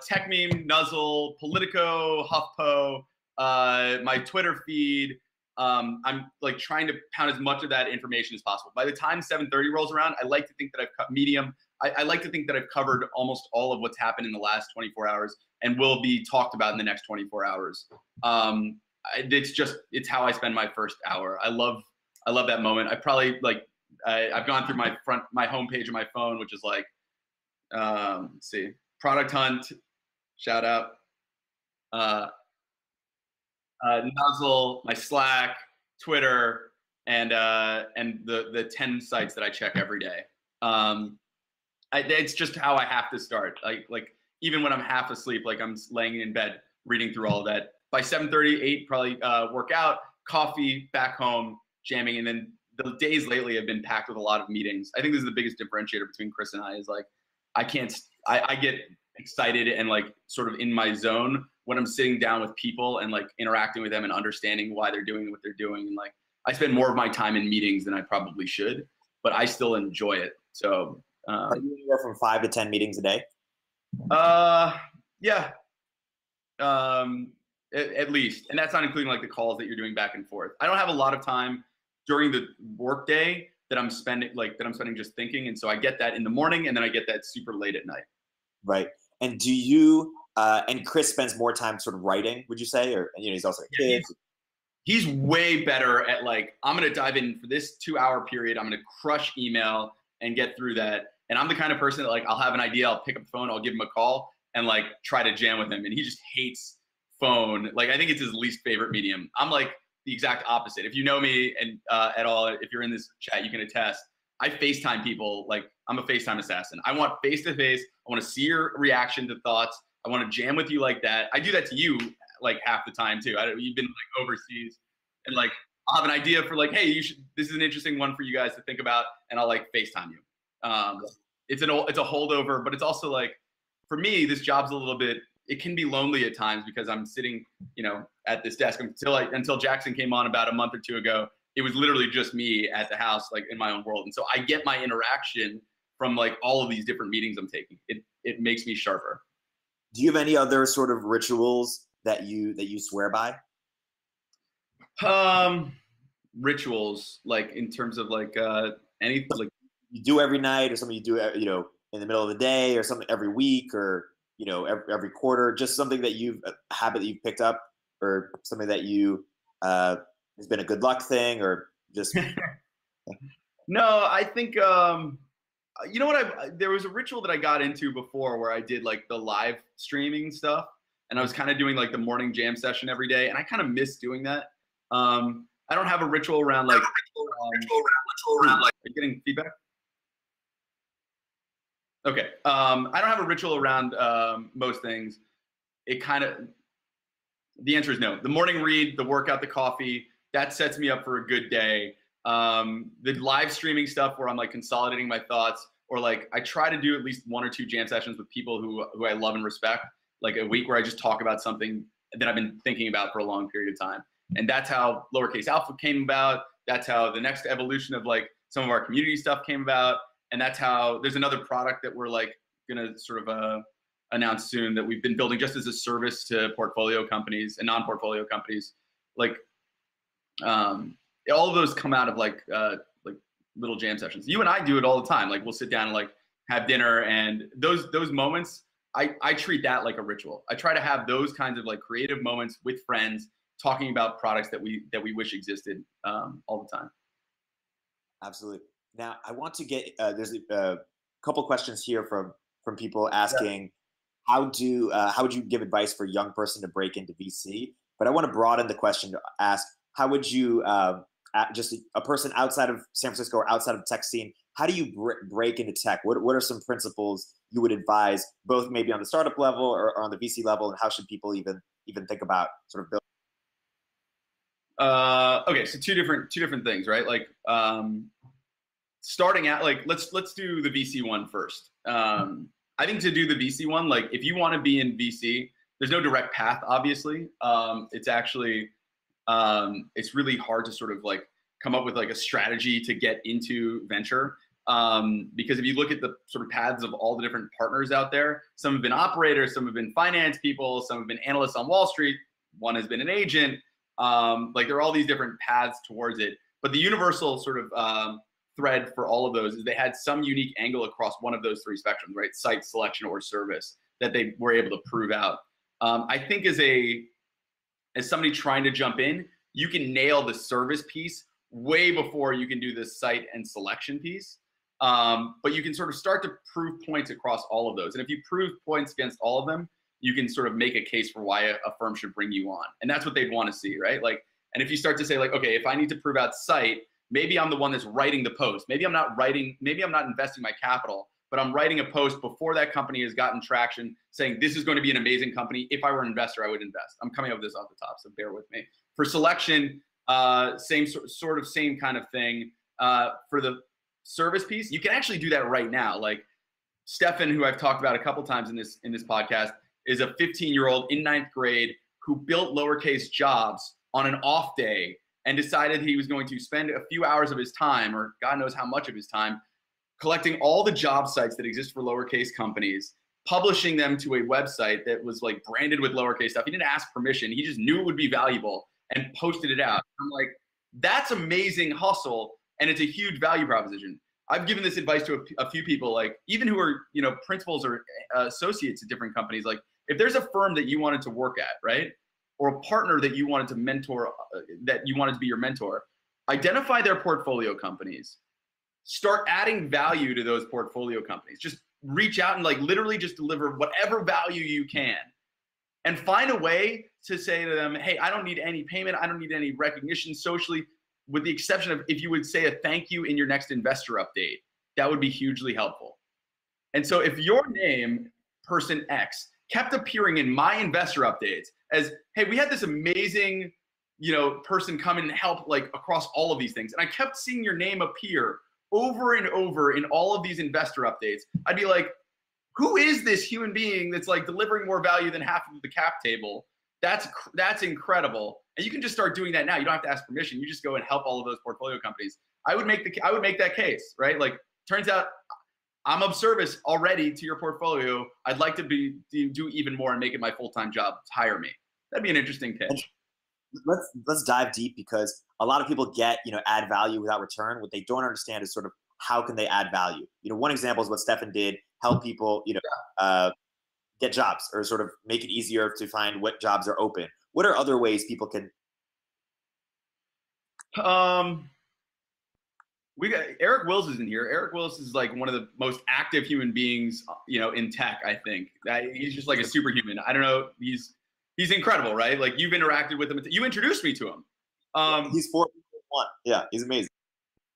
Tech Meme, Nuzzle, Politico, HuffPo, my Twitter feed. I'm like trying to pound as much of that information as possible. By the time 7:30 rolls around, I like to think that I've cut Medium. I like to think that I've covered almost all of what's happened in the last 24 hours and will be talked about in the next 24 hours. It's how I spend my first hour. I love that moment. I probably I've gone through my homepage of my phone, which is like, let's see, Product Hunt, shout out, Nuzzle, my Slack, Twitter, and the 10 sites that I check every day. It's just how I have to start. Like even when I'm half asleep, like I'm laying in bed reading through all of that. By 7:30, 8, probably work out, coffee, back home, jamming, and then the days lately have been packed with a lot of meetings. I think this is the biggest differentiator between Chris and I, is like, I get excited and like sort of in my zone when I'm sitting down with people and like interacting with them and understanding why they're doing what they're doing. And like, I spend more of my time in meetings than I probably should, but I still enjoy it. So, are you anywhere from 5 to 10 meetings a day? Yeah. At least, and that's not including like the calls that you're doing back and forth. I don't have a lot of time during the workday that I'm spending just thinking, and so I get that in the morning, and then I get that super late at night. Right. And do you? And Chris spends more time sort of writing, would you say, or he's also a kid. He's way better at like, I'm gonna dive in for this 2-hour period. I'm gonna crush email and get through that. And I'm the kind of person that like, I'll have an idea, I'll pick up the phone, I'll give him a call, and like try to jam with him, and he just hates phone. Like, I think it's his least favorite medium. I'm like the exact opposite. If you know me and at all, if you're in this chat, you can attest. I FaceTime people. Like, I'm a FaceTime assassin. I want face-to-face. I want to see your reaction to thoughts. I want to jam with you like that. I do that to you like half the time too. You've been like overseas, and like I'll have an idea for like, hey, this is an interesting one for you guys to think about, and I'll like FaceTime you. It's a holdover, but it's also like, for me, this job's a little bit, it can be lonely at times because I'm sitting, at this desk until Jackson came on about a month or two ago. It was literally just me at the house, like in my own world. And so I get my interaction from like all of these different meetings I'm taking. It makes me sharper. Do you have any other sort of rituals that you swear by? Rituals, like in terms of like anything like you do every night, or something you do, in the middle of the day, or something every week, or every quarter, just something that a habit that you've picked up, or something that has been a good luck thing, or just. No, I think there was a ritual that I got into before where I did like the live streaming stuff, and I was kind of doing like the morning jam session every day, and I kind of miss doing that. I don't have a ritual around like. Are you getting feedback? Okay. I don't have a ritual around most things. It kind of. The answer is no. The morning read, the workout, the coffee, that sets me up for a good day. The live streaming stuff where I'm like consolidating my thoughts, or like I try to do at least 1 or 2 jam sessions with people who I love and respect, like a week where I just talk about something that I've been thinking about for a long period of time. And that's how Lowercase Alpha came about. That's how the next evolution of like some of our community stuff came about. And that's how there's another product that we're like gonna sort of announce soon that we've been building just as a service to portfolio companies and non-portfolio companies. Like all of those come out of like little jam sessions. You and I do it all the time. Like we'll sit down and like have dinner, and those moments, I treat that like a ritual. I try to have those kinds of like creative moments with friends talking about products that we wish existed all the time. Absolutely. Now I want to get there's a couple questions here from people asking how would you give advice for a young person to break into VC? But I want to broaden the question to ask, how would you just a person outside of San Francisco or outside of the tech scene, how do you break into tech? What are some principles you would advise, both maybe on the startup level or on the VC level, and how should people even think about sort of building? Okay, so two different things, right? Like starting out, like let's do the VC one first. I think to do the VC one, like if you want to be in VC, there's no direct path, obviously. It's actually it's really hard to sort of like come up with like a strategy to get into venture. Because if you look at the sort of paths of all the different partners out there, some have been operators, some have been finance people, some have been analysts on Wall Street, one has been an agent. Like there are all these different paths towards it. But the universal sort of thread for all of those is they had some unique angle across one of those 3 spectrums, right? Site, selection, or service that they were able to prove out. I think as somebody trying to jump in, you can nail the service piece way before you can do the site and selection piece. But you can sort of start to prove points across all of those. And if you prove points against all of them, you can sort of make a case for why a firm should bring you on. And that's what they'd want to see, right? Like, and if you start to say like, okay, if I need to prove out site, maybe I'm the one that's writing the post. Maybe I'm not investing my capital, but I'm writing a post before that company has gotten traction saying this is going to be an amazing company. If I were an investor, I would invest. I'm coming up with this off the top, so bear with me. For selection, same kind of thing. For the service piece, you can actually do that right now. Like Stefan, who I've talked about a couple times in this podcast, is a 15-year-old in 9th grade who built Lowercase Jobs on an off day and decided he was going to spend a few hours of his time, or God knows how much of his time, collecting all the job sites that exist for Lowercase companies, publishing them to a website that was like branded with Lowercase stuff. He didn't ask permission. He just knew it would be valuable and posted it out. I'm like, that's amazing hustle, and it's a huge value proposition. I've given this advice to a few people, like even who are, principals or associates at different companies. Like if there's a firm that you wanted to work at, right? Or a partner that you wanted to mentor, that you wanted to be your mentor, identify their portfolio companies, start adding value to those portfolio companies. Just reach out and like literally just deliver whatever value you can, and find a way to say to them, hey, I don't need any payment. I don't need any recognition socially, with the exception of if you would say a thank you in your next investor update, that would be hugely helpful. And so if your name, person X, kept appearing in my investor updates as, hey, we had this amazing, person come in and help like across all of these things, and I kept seeing your name appear over and over in all of these investor updates, I'd be like, who is this human being that's like delivering more value than half of the cap table? That's incredible. And you can just start doing that now. You don't have to ask permission. You just go and help all of those portfolio companies. I would make that case, right? Like, turns out I'm of service already to your portfolio. I'd like to do even more and make it my full-time job. Hire me. That'd be an interesting pitch. Let's dive deep, because a lot of people get, add value without return. What they don't understand is sort of how can they add value. One example is what Stefan did, help people, get jobs, or sort of make it easier to find what jobs are open. What are other ways people can? We got Eric Wills is in here. Eric Wills is like one of the most active human beings, in tech. I think he's just like a superhuman. I don't know. He's incredible, right? Like you've interacted with him. You introduced me to him. He's 4 one. Yeah, he's amazing.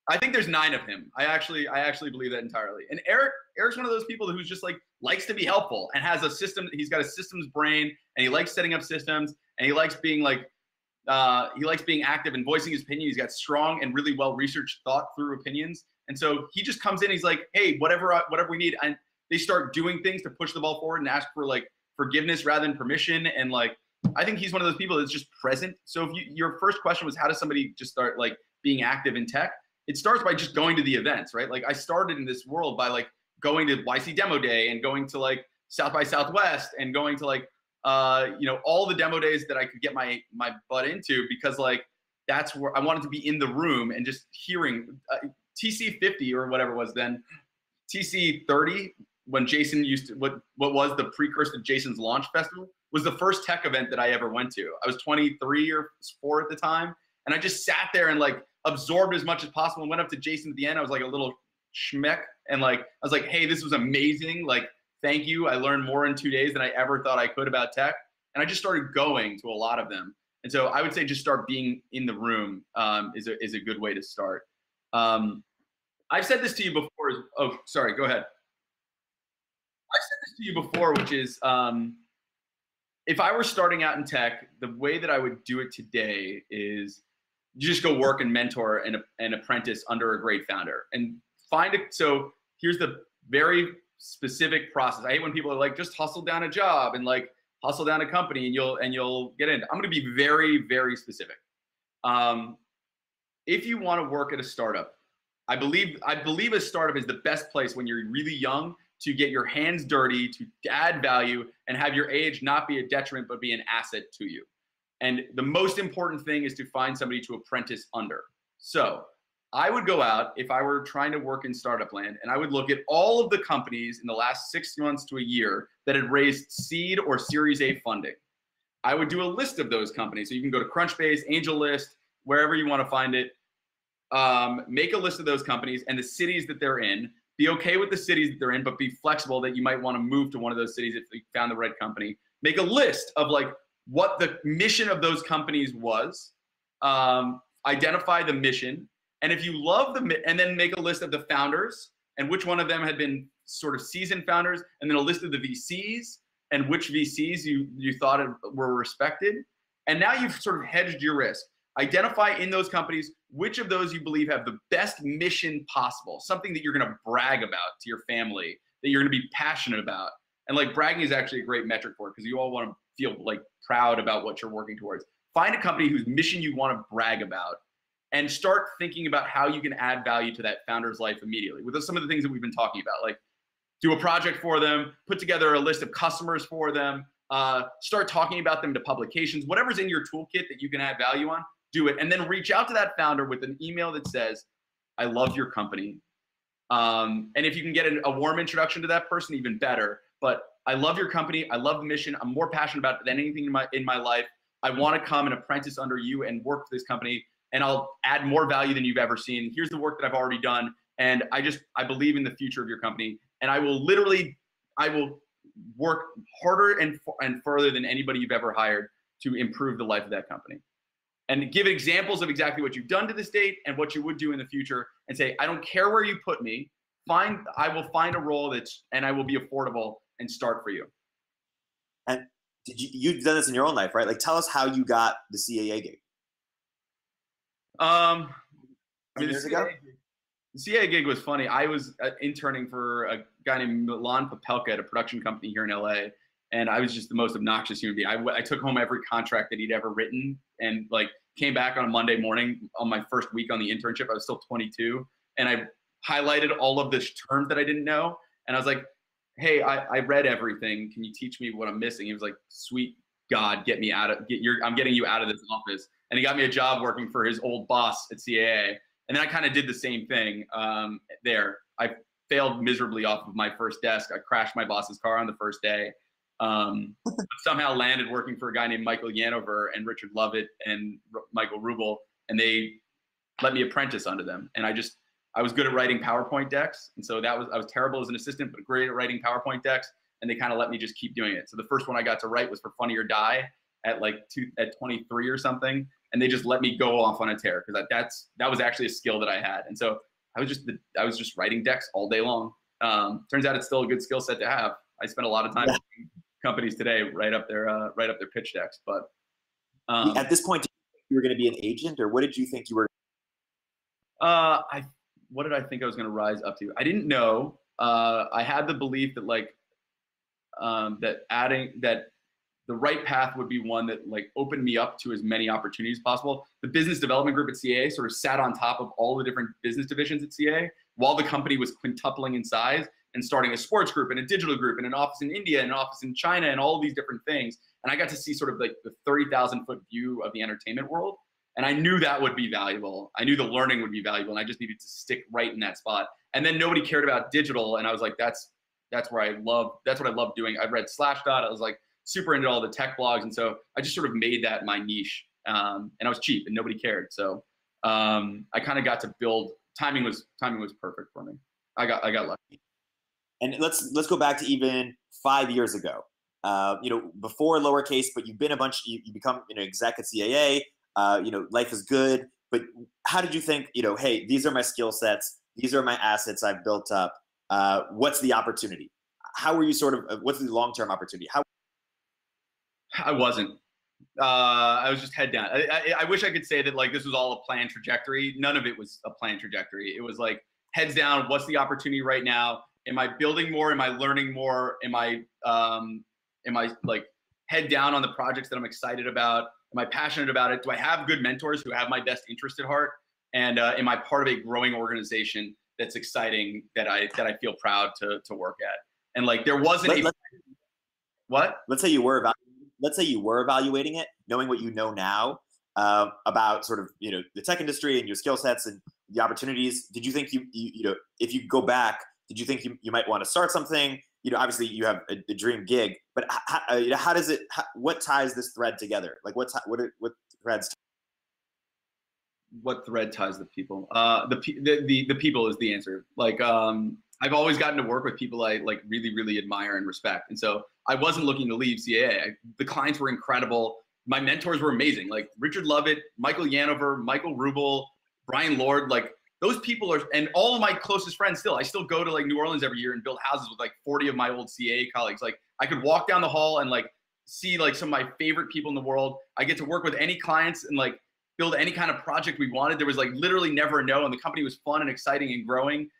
I think there's 9 of him. I actually believe that entirely. And Eric's one of those people who's just like likes to be helpful and has a system. He's got a systems brain, and he likes setting up systems, and he likes being like active and voicing his opinion. He's got strong and really well researched, thought through opinions. And so he just comes in. He's like, hey, whatever we need, and they start doing things to push the ball forward and ask for like forgiveness rather than permission. And like, I think he's one of those people that's just present. So if your first question was how does somebody just start like being active in tech? It starts by just going to the events, right? Like I started in this world by like going to YC Demo Day and going to like South by Southwest and going to like, all the demo days that I could get my butt into, because like that's where I wanted to be in the room and just hearing TC 50 or whatever it was then, TC 30, when Jason used to, what was the precursor to Jason's launch festival, was the first tech event that I ever went to. I was 23 or 4 at the time. And I just sat there and like absorbed as much as possible and went up to Jason at the end. I was like a little schmeck. And like, I was like, hey, this was amazing. Like, thank you. I learned more in 2 days than I ever thought I could about tech. And I just started going to a lot of them. And so I would say just start being in the room is a good way to start. I've said this to you before. Oh, sorry, go ahead. I've said this to you before, which is if I were starting out in tech, the way that I would do it today is you just go work and mentor and apprentice under a great founder and find it. So here's the very specific process. I hate when people are like, just hustle down a job and like hustle down a company and you'll get in. I'm going to be very, very specific. If you want to work at a startup, I believe a startup is the best place when you're really young to get your hands dirty, to add value, and have your age not be a detriment, but be an asset to you. And the most important thing is to find somebody to apprentice under. So I would go out if I were trying to work in startup land, and I would look at all of the companies in the last 6 months to a year that had raised seed or Series A funding. I would do a list of those companies. So you can go to Crunchbase, AngelList, wherever you want to find it. Make a list of those companies and the cities that they're in. Be okay with the cities that they're in, but be flexible that you might want to move to one of those cities if you found the right company. Make a list of like what the mission of those companies was. Identify the mission. And if you love and then make a list of the founders and which one of them had been sort of seasoned founders, and then a list of the VCs and which VCs you thought were respected. And now you've sort of hedged your risk. Identify in those companies which of those you believe have the best mission possible, something that you're going to brag about to your family, that you're going to be passionate about. And like bragging is actually a great metric for it because you all want to feel like proud about what you're working towards. Find a company whose mission you want to brag about and start thinking about how you can add value to that founder's life immediately with some of the things that we've been talking about, like do a project for them, put together a list of customers for them, start talking about them to publications, whatever's in your toolkit that you can add value on. Do it, and then reach out to that founder with an email that says, I love your company. And if you can get a warm introduction to that person, even better. But I love your company. I love the mission. I'm more passionate about it than anything in my life. I want to come and apprentice under you and work for this company, and I'll add more value than you've ever seen. Here's the work that I've already done. And I believe in the future of your company. And I will work harder and further than anybody you've ever hired to improve the life of that company. And give examples of exactly what you've done to this date and what you would do in the future, and say, I don't care where you put me. I will find a role and I will be affordable and start for you. And you've done this in your own life, right? Like, tell us how you got the CAA gig. The CAA gig was funny. I was interning for a guy named Milan Popelka at a production company here in LA. And I was just the most obnoxious human being. I took home every contract that he'd ever written and like came back on a Monday morning on my first week on the internship. I was still 22. And I highlighted all of the terms that I didn't know. And I was like, hey, I read everything. Can you teach me what I'm missing? He was like, sweet God, I'm getting you out of this office. And he got me a job working for his old boss at CAA. And then I kind of did the same thing there. I failed miserably off of my first desk. I crashed my boss's car on the first day. Somehow landed working for a guy named Michael Yanover and Richard Lovett and Michael Rubel, and they let me apprentice under them. And I was good at writing PowerPoint decks, and so I was terrible as an assistant, but great at writing PowerPoint decks. And they kind of let me just keep doing it. So the first one I got to write was for Funny or Die at 23 or something, and they just let me go off on a tear because that was actually a skill that I had. And so I was just writing decks all day long. Turns out it's still a good skill set to have. I spend a lot of time with companies today write up their pitch decks. But at this point, you were going to be an agent, or what did you think you were? What did I think I was going to rise up to? I didn't know. I had the belief that that the right path would be one that opened me up to as many opportunities as possible. The business development group at CAA sort of sat on top of all the different business divisions at CAA while the company was quintupling in size and starting a sports group and a digital group and an office in India and an office in China and all of these different things. And I got to see sort of the 30,000 foot view of the entertainment world. And I knew that would be valuable. I knew the learning would be valuable, and I just needed to stick right in that spot. And then nobody cared about digital, and I was like, that's what I love doing. I read Slashdot. I was super into all the tech blogs, and so I just sort of made that my niche. And I was cheap, and nobody cared. So I kind of got to build. Timing was perfect for me. I got lucky. And let's go back to even 5 years ago. Before lowercase, but you've been you become exec at CAA. Life is good. But how did you think? Hey, these are my skill sets. These are my assets I've built up. What's the opportunity? How were you what's the long-term opportunity? I wasn't. I was just head down. I wish I could say that this was all a planned trajectory. None of it was a planned trajectory. It was heads down. What's the opportunity right now? Am I building more? Am I learning more? Am I head down on the projects that I'm excited about? Am I passionate about it? Do I have good mentors who have my best interest at heart? And am I part of a growing organization that's exciting that I feel proud to work at? And there wasn't what? Let's say you were evaluating it, knowing what you know now about sort of the tech industry and your skill sets and the opportunities. Did you think if you go back, did you think you might want to start something? Obviously you have a dream gig, but how does it? What ties this thread together? What threads? What thread ties the people? The people is the answer. I've always gotten to work with people I really, really admire and respect. And so I wasn't looking to leave CAA. The clients were incredible. My mentors were amazing. Richard Lovett, Michael Yanover, Michael Rubel, Brian Lord, those people are, and all of my closest friends still. I still go to New Orleans every year and build houses with 40 of my old CAA colleagues. I could walk down the hall and see some of my favorite people in the world. I get to work with any clients and build any kind of project we wanted. There was literally never a no, and the company was fun and exciting and growing.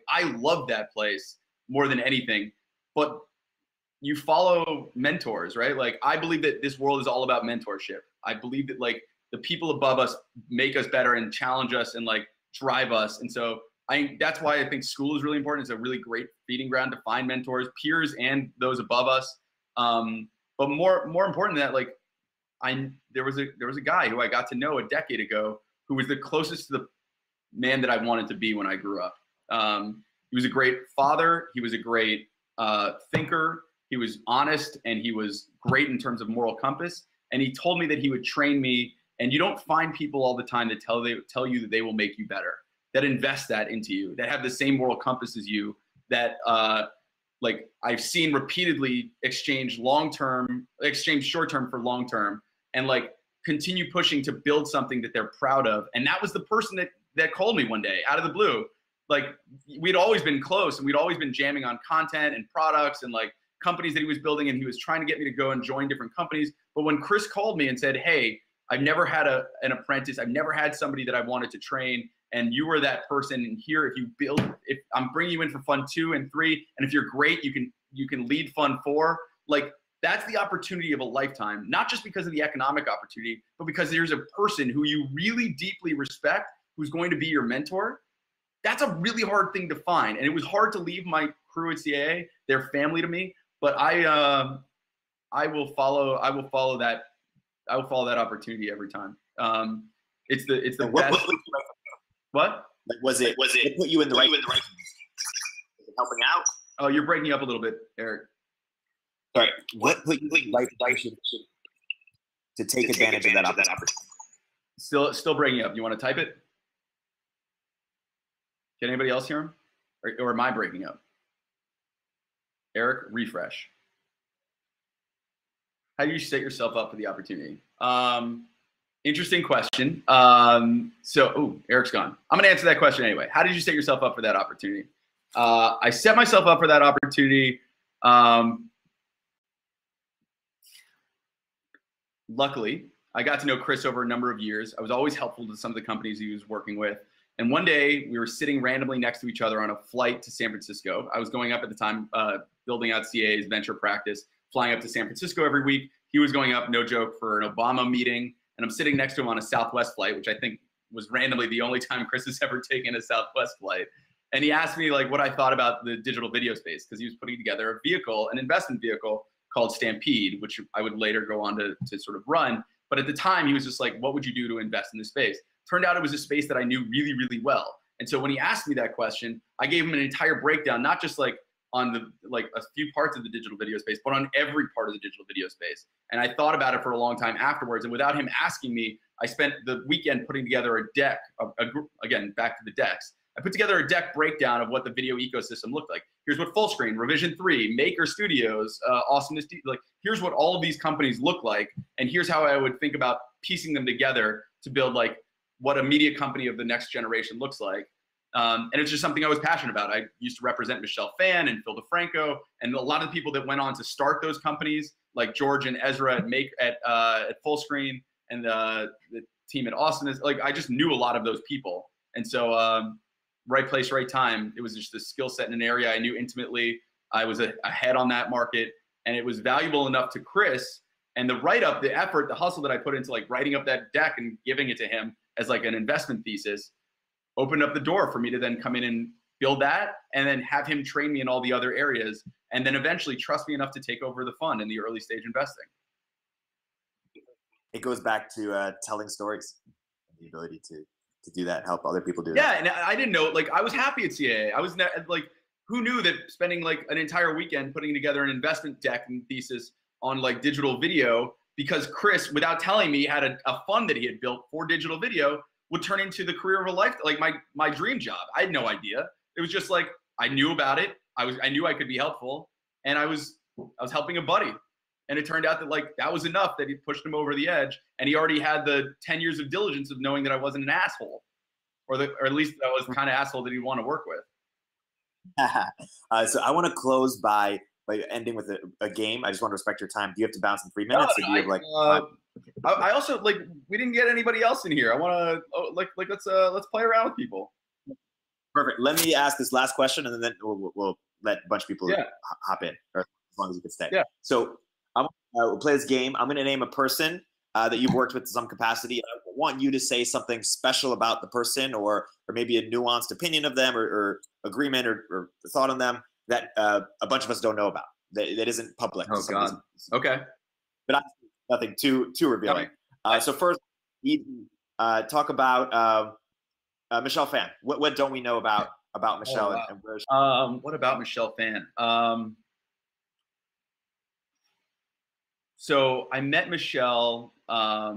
I love that place more than anything. But you follow mentors, right? I believe that this world is all about mentorship. I believe that the people above us make us better and challenge us and drive us. And so that's why I think school is really important. It's a really great feeding ground to find mentors, peers, and those above us. But more important than that, there was a guy who I got to know a decade ago who was the closest to the man that I wanted to be when I grew up. He was a great father. He was a great thinker. He was honest, and he was great in terms of moral compass. And he told me that he would train me. And you don't find people all the time that tell you that they will make you better, that invest that into you, that have the same moral compass as you, that I've seen repeatedly exchange short-term for long-term, and continue pushing to build something that they're proud of. And that was the person that called me one day out of the blue. We'd always been close, and we'd always been jamming on content and products and companies that he was building, and he was trying to get me to go and join different companies. But when Chris called me and said, hey, I've never had an apprentice. I've never had somebody that I wanted to train. And you were that person. And here, if I'm bringing you in for fund 2 and 3, and if you're great, you can lead fund 4. That's the opportunity of a lifetime, not just because of the economic opportunity, but because there's a person who you really deeply respect, who's going to be your mentor. That's a really hard thing to find. And it was hard to leave my crew at CAA. They're family to me, but I will follow that. I will follow that opportunity every time. It's the best. What? Was it put you in the right? Was it helping out? Oh, you're breaking up a little bit, Eric. Sorry. What put you in the right position to take advantage of that opportunity? Still breaking up. You want to type it? Can anybody else hear him? Or am I breaking up? Eric, refresh. How do you set yourself up for the opportunity? Interesting question. Eric's gone. I'm going to answer that question anyway. How did you set yourself up for that opportunity? I set myself up for that opportunity. Luckily, I got to know Chris over a number of years. I was always helpful to some of the companies he was working with. And one day we were sitting randomly next to each other on a flight to San Francisco. I was going up at the time, building out CA's venture practice, flying up to San Francisco every week. He was going up, no joke, for an Obama meeting. And I'm sitting next to him on a Southwest flight, which I think was randomly the only time Chris has ever taken a Southwest flight. And he asked me like what I thought about the digital video space, because he was putting together a vehicle, an investment vehicle called Stampede, which I would later go on to sort of run. But at the time, he was just like, what would you do to invest in this space? Turned out it was a space that I knew really, really well. And so when he asked me that question, I gave him an entire breakdown, not just like on the a few parts of the digital video space, but on every part of the digital video space. And I thought about it for a long time afterwards. And without him asking me, I spent the weekend putting together a deck, again, back to the decks. I put together a deck breakdown of what the video ecosystem looked like. Here's what Fullscreen, Revision 3, Maker Studios, Awesomeness, like here's what all of these companies look like. And here's how I would think about piecing them together to build like what a media company of the next generation looks like. And it's just something I was passionate about. I used to represent Michelle Phan and Phil DeFranco, and a lot of the people that went on to start those companies, like George and Ezra at Fullscreen, and the team at Austin. Like I just knew a lot of those people, and so right place, right time. It was just a skill set in an area I knew intimately. I was ahead on that market, and it was valuable enough to Chris. And the write-up, the effort, the hustle that I put into like writing up that deck and giving it to him as like an investment thesis opened up the door for me to then come in and build that, and then have him train me in all the other areas, and then eventually trust me enough to take over the fund in the early stage investing. It goes back to telling stories, the ability to do that, help other people do that. Yeah, and I didn't know, like I was happy at CAA. I was like, who knew that spending like an entire weekend putting together an investment deck and thesis on like digital video, because Chris, without telling me, had a fund that he had built for digital video, would turn into the career of a life, like my dream job. I had no idea. It was just like, I knew about it. I knew I could be helpful, and I was helping a buddy. And it turned out that like that was enough that he pushed him over the edge, and he already had the 10 years of diligence of knowing that I wasn't an asshole, or at least that I was the kind of asshole that he'd want to work with. So I want to close by ending with a game. I just want to respect your time. Do you have to bounce in 3 minutes? No, or do you have like I also like, we didn't get anybody else in here. I want to let's play around with people. Perfect. Let me ask this last question, and then we'll let a bunch of people hop in, or as long as you can stay. Yeah. So we'll play this game. I'm going to name a person that you've worked with in some capacity. I want you to say something special about the person, or maybe a nuanced opinion of them, or agreement, or thought on them that a bunch of us don't know about, that isn't public. Oh God. Okay. But nothing too revealing. So first, talk about Michelle Phan. What don't we know about Michelle? Wow. And where what about Michelle Phan? So I met Michelle, I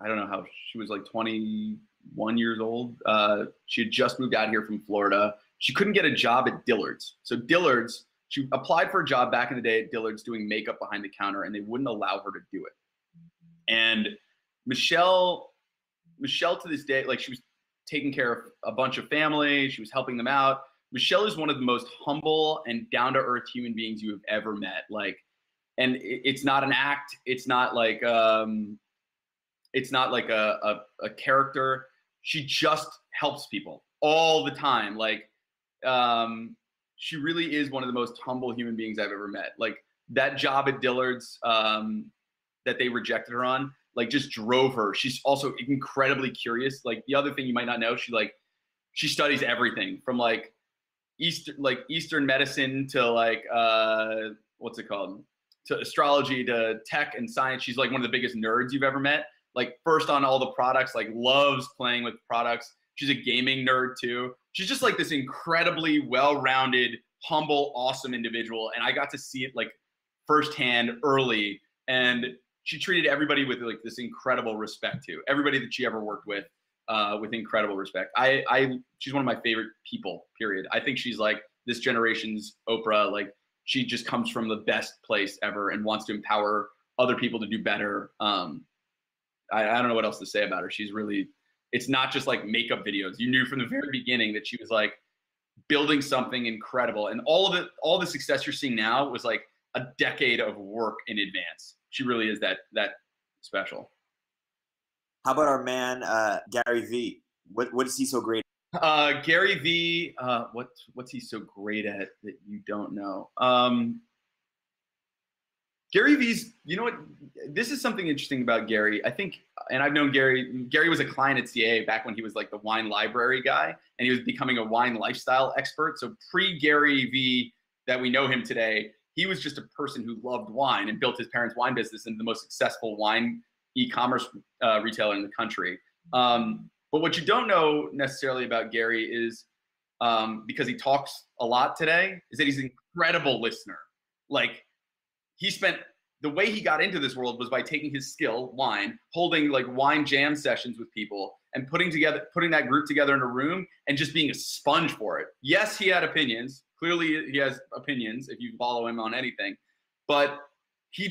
don't know how, she was like 21 years old. She had just moved out here from Florida. She couldn't get a job at Dillard's. So Dillard's, she applied for a job back in the day at Dillard's doing makeup behind the counter, and they wouldn't allow her to do it. And Michelle to this day, like she was taking care of a bunch of family. She was helping them out. Michelle is one of the most humble and down-to-earth human beings you have ever met. Like, and it's not an act. It's not like a character. She just helps people all the time. Like, she really is one of the most humble human beings I've ever met. Like that job at Dillard's that they rejected her on, like just drove her. She's also incredibly curious. Like the other thing you might not know, she studies everything from like Eastern medicine to like what's it called, to astrology, to tech and science. She's like one of the biggest nerds you've ever met. Like first on all the products, like loves playing with products. She's a gaming nerd too. She's just like this incredibly well-rounded, humble, awesome individual. And I got to see it like firsthand early. And she treated everybody with like this incredible respect too. Everybody that she ever worked with incredible respect. She's one of my favorite people, period. I think she's like this generation's Oprah. Like she just comes from the best place ever and wants to empower other people to do better. I don't know what else to say about her. She's really, it's not just like makeup videos. You knew from the very beginning that she was like building something incredible. And all the success you're seeing now was like a decade of work in advance. She really is that special. How about our man, Gary V? What is he so great at? Gary V, what's he so great at that you don't know? Gary V's, you know what? This is something interesting about Gary. I think, and I've known Gary. Gary was a client at CAA back when he was like the wine library guy, and he was becoming a wine lifestyle expert. So pre-Gary V that we know him today, he was just a person who loved wine and built his parents' wine business into the most successful wine e-commerce retailer in the country. But what you don't know necessarily about Gary is, because he talks a lot today, is that he's an incredible listener. Like, he spent, the way he got into this world was by taking his skill, wine, holding like wine jam sessions with people and putting that group together in a room and just being a sponge for it. Yes, he had opinions. Clearly he has opinions if you follow him on anything, but he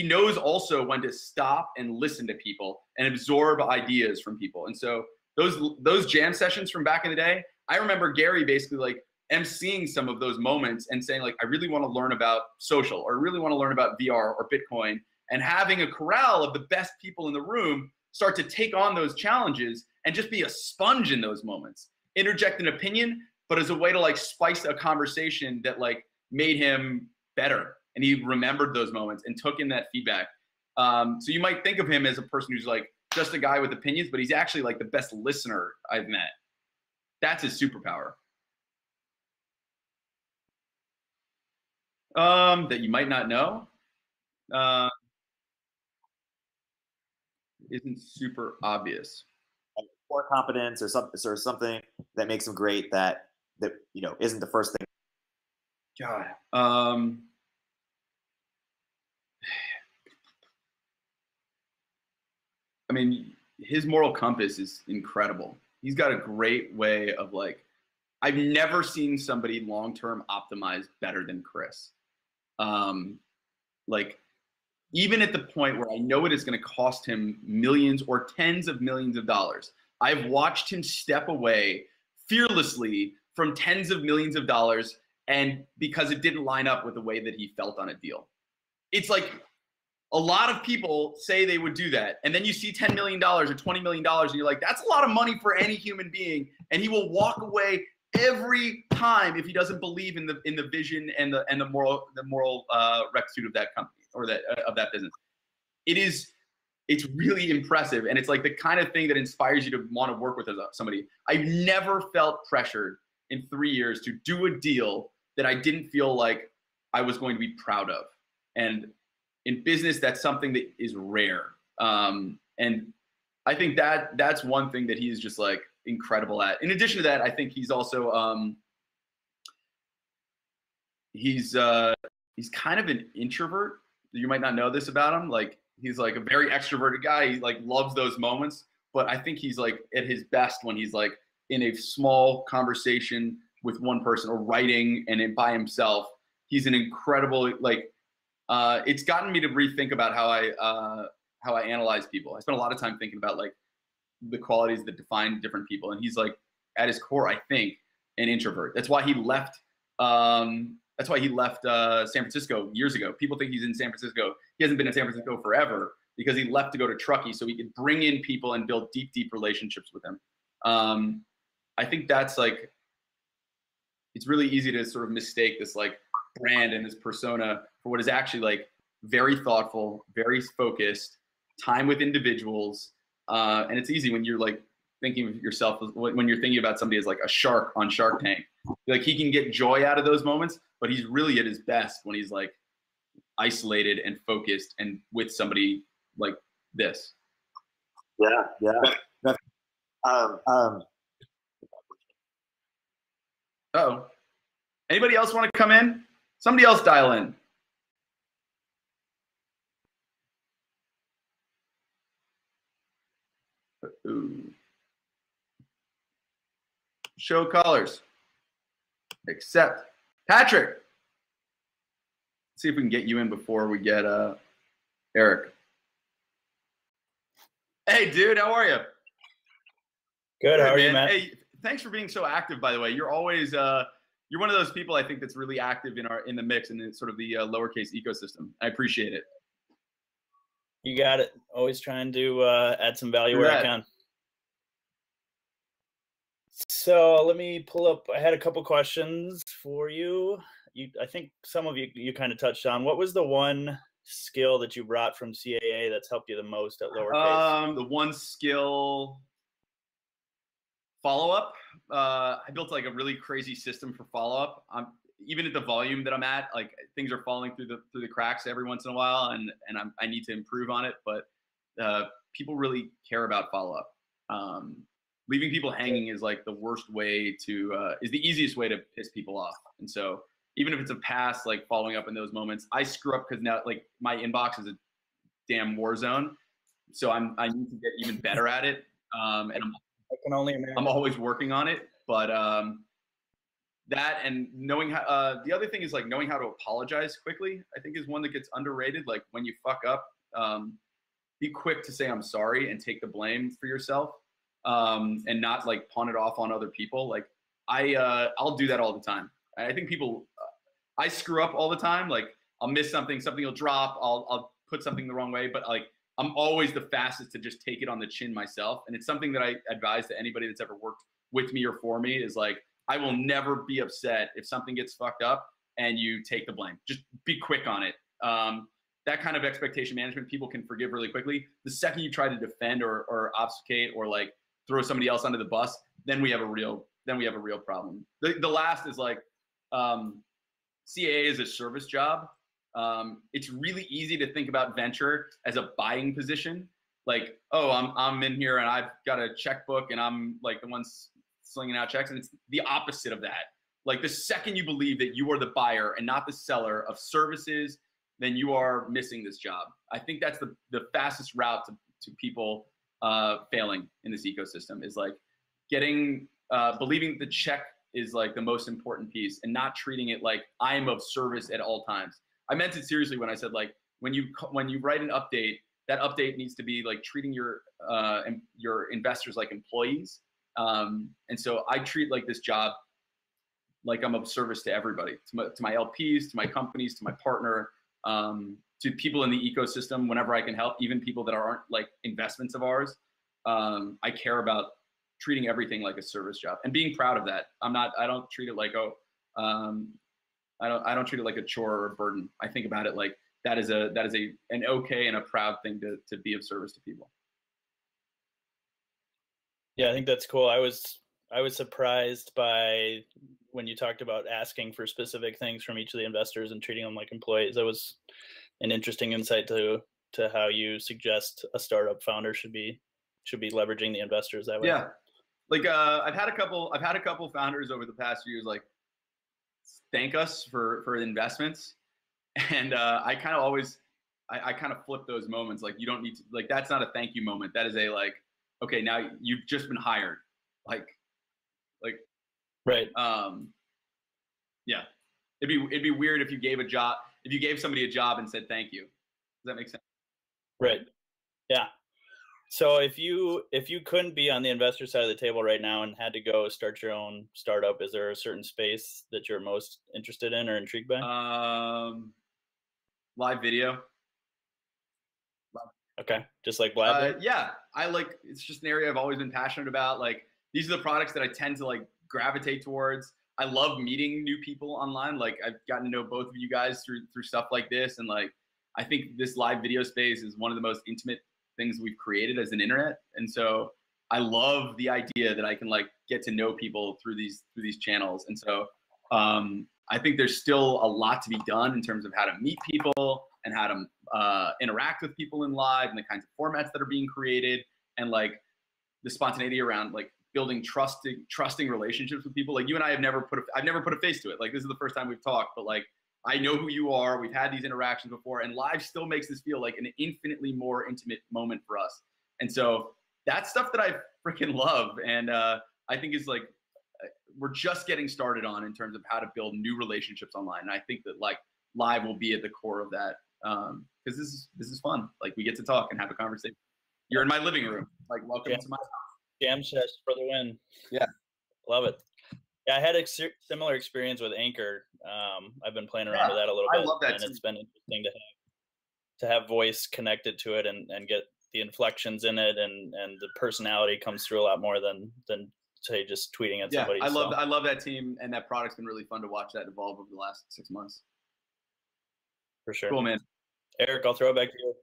knows also when to stop and listen to people and absorb ideas from people. And so those jam sessions from back in the day, I remember Gary basically like emceeing some of those moments and saying like, I really want to learn about social, or I really want to learn about VR or Bitcoin, and having a corral of the best people in the room start to take on those challenges and just be a sponge in those moments, interject an opinion, but as a way to like spice a conversation that like made him better. And he remembered those moments and took in that feedback. So you might think of him as a person who's like just a guy with opinions, but he's actually like the best listener I've met. That's his superpower. That you might not know, isn't super obvious. core competence or something that makes him great that you know isn't the first thing? God. I mean, his moral compass is incredible. He's got a great way of like, I've never seen somebody long-term optimized better than Chris. Like, even at the point where I know it is going to cost him millions or tens of millions of dollars, I've watched him step away fearlessly from tens of millions of dollars, and because it didn't line up with the way that he felt on a deal. It's like a lot of people say they would do that, and then you see $10 million or $20 million, and you're like, that's a lot of money for any human being, and he will walk away every time if he doesn't believe in the vision and the moral rectitude of that company or of that business. It's really impressive, and it's like the kind of thing that inspires you to want to work with somebody. I've never felt pressured in 3 years to do a deal that I didn't feel like I was going to be proud of. And in business, that's something that is rare. And I think that's one thing that he is just like incredible at. In addition to that, I think he's also he's kind of an introvert. You might not know this about him. Like, he's like a very extroverted guy. He like loves those moments, but I think he's like at his best when he's like in a small conversation with one person or writing and by himself. He's an incredible, like, it's gotten me to rethink about how I analyze people. I spent a lot of time thinking about like the qualities that define different people. And he's like, at his core, I think, an introvert. That's why he left San Francisco years ago. People think he's in San Francisco. He hasn't been in San Francisco forever because he left to go to Truckee so he could bring in people and build deep, deep relationships with them. I think that's like, it's really easy to sort of mistake this like brand and this persona for what is actually like very thoughtful, very focused, time with individuals. And it's easy when you're like thinking of yourself, when you're thinking about somebody as like a shark on Shark Tank. Like, he can get joy out of those moments, but he's really at his best when he's like isolated and focused and with somebody like this. Yeah. Oh, anybody else want to come in? Somebody else dial in. Ooh. Show callers. Accept. Patrick. Let's see if we can get you in before we get Eric. Hey, dude, how are you? Good. How Good, are you, man. Matt? Hey, thanks for being so active. By the way, you're always you're one of those people I think that's really active in the mix and in sort of the lowercase ecosystem. I appreciate it. You got it. Always trying to add some value Do where I that. can. So let me pull up. I had a couple questions for you. I think some of you kind of touched on. What was the one skill that you brought from CAA that's helped you the most at lowercase? The one skill follow up. I built like a really crazy system for follow up. Even at the volume that I'm at, like things are falling through the cracks every once in a while, and I need to improve on it. But people really care about follow up. Leaving people hanging is like the worst way to is the easiest way to piss people off. And so even if it's a pass, like following up in those moments, I screw up because now like my inbox is a damn war zone. So I need to get even better at it. And I can only imagine. I'm always working on it, but that and knowing how the other thing is like knowing how to apologize quickly, I think is one that gets underrated. Like when you fuck up, be quick to say I'm sorry and take the blame for yourself, and not like pawn it off on other people. Like I'll do that all the time. I think people I screw up all the time. Like I'll miss something will drop, I'll put something the wrong way, but like I'm always the fastest to just take it on the chin myself. And it's something that I advise to anybody that's ever worked with me or for me is like, I will never be upset if something gets fucked up and you take the blame. Just be quick on it. That kind of expectation management, people can forgive really quickly. The second you try to defend or obfuscate or like throw somebody else under the bus, then we have a real problem. The last is like, CAA is a service job. It's really easy to think about venture as a buying position. Like, oh, I'm in here and I've got a checkbook and I'm like the one slinging out checks. And it's the opposite of that. Like the second you believe that you are the buyer and not the seller of services, then you are missing this job. I think that's the fastest route to people failing in this ecosystem is like getting believing the check is like the most important piece and not treating it like I am of service at all times. I meant it seriously when I said like when you write an update, that update needs to be like treating your investors like employees. And so I treat like this job like I'm of service to everybody, to my LPs, to my companies, to my partner, to people in the ecosystem whenever I can help, even people that aren't like investments of ours. I care about treating everything like a service job and being proud of that. I don't treat it like, I don't treat it like a chore or a burden. I think about it like that is an okay and a proud thing to be of service to people. Yeah, I think that's cool. I was surprised by when you talked about asking for specific things from each of the investors and treating them like employees. That was an interesting insight to how you suggest a startup founder should be leveraging the investors that way. Yeah. Like I've had a couple founders over the past few years like thank us for investments, and I kind of flip those moments. Like you don't need to, like that's not a thank you moment. That is a like, okay, now you've just been hired. Like right. Yeah, it'd be weird if you gave somebody a job and said thank you. Does that make sense? Right. Yeah. So if you couldn't be on the investor side of the table right now and had to go start your own startup, is there a certain space that you're most interested in or intrigued by? Live video. Okay, just like Blab. Yeah, it's just an area I've always been passionate about. Like these are the products that I tend to like gravitate towards. I love meeting new people online. Like I've gotten to know both of you guys through stuff like this, and like I think this live video space is one of the most intimate things we've created as an internet. And so I love the idea that I can like get to know people through these channels. And so I think there's still a lot to be done in terms of how to meet people and how to interact with people in live and the kinds of formats that are being created and like the spontaneity around like building trusting relationships with people. Like you and I I've never put a face to it. Like this is the first time we've talked, but like I know who you are. We've had these interactions before, and live still makes this feel like an infinitely more intimate moment for us. And so that's stuff that I freaking love. And I think is like, we're just getting started on in terms of how to build new relationships online. And I think that like live will be at the core of that. Cause this is fun. Like we get to talk and have a conversation. You're in my living room. Like, welcome to my jam session for the win. Yeah. Love it. Yeah, I had a similar experience with Anchor. I've been playing around with that a little bit. I love that and too. It's been interesting to have voice connected to it and get the inflections in it, and the personality comes through a lot more than say just tweeting at somebody. I love that team, and that product's been really fun to watch that evolve over the last 6 months. For sure. Cool, man. Eric, I'll throw it back to you.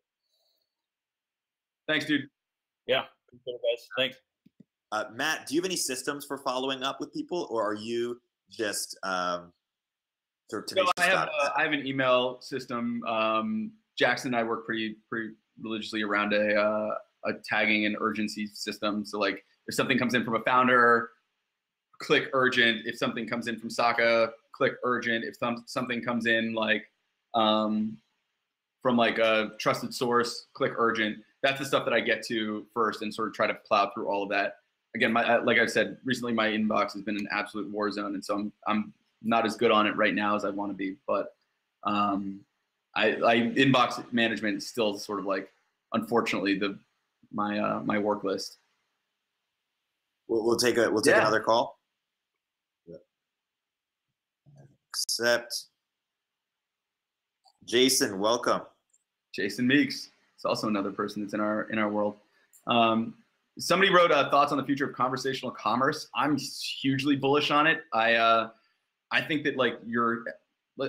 Thanks, dude. Yeah, guys. Thanks. Matt, do you have any systems for following up with people, or are you just sort of tenacious? No, I have an email system. Jackson and I work pretty religiously around a tagging and urgency system. So like, if something comes in from a founder, click urgent. If something comes in from Saka, click urgent. If something comes in like from like a trusted source, click urgent. That's the stuff that I get to first and sort of try to plow through all of that. Again, like I said, recently my inbox has been an absolute war zone, and so I'm not as good on it right now as I want to be. But inbox management is still sort of like, unfortunately, my work list. We'll take another call. Yeah. Accept. Jason, welcome. Jason Meeks. It's also another person that's in our world. Somebody wrote thoughts on the future of conversational commerce. I'm hugely bullish on it. I think that like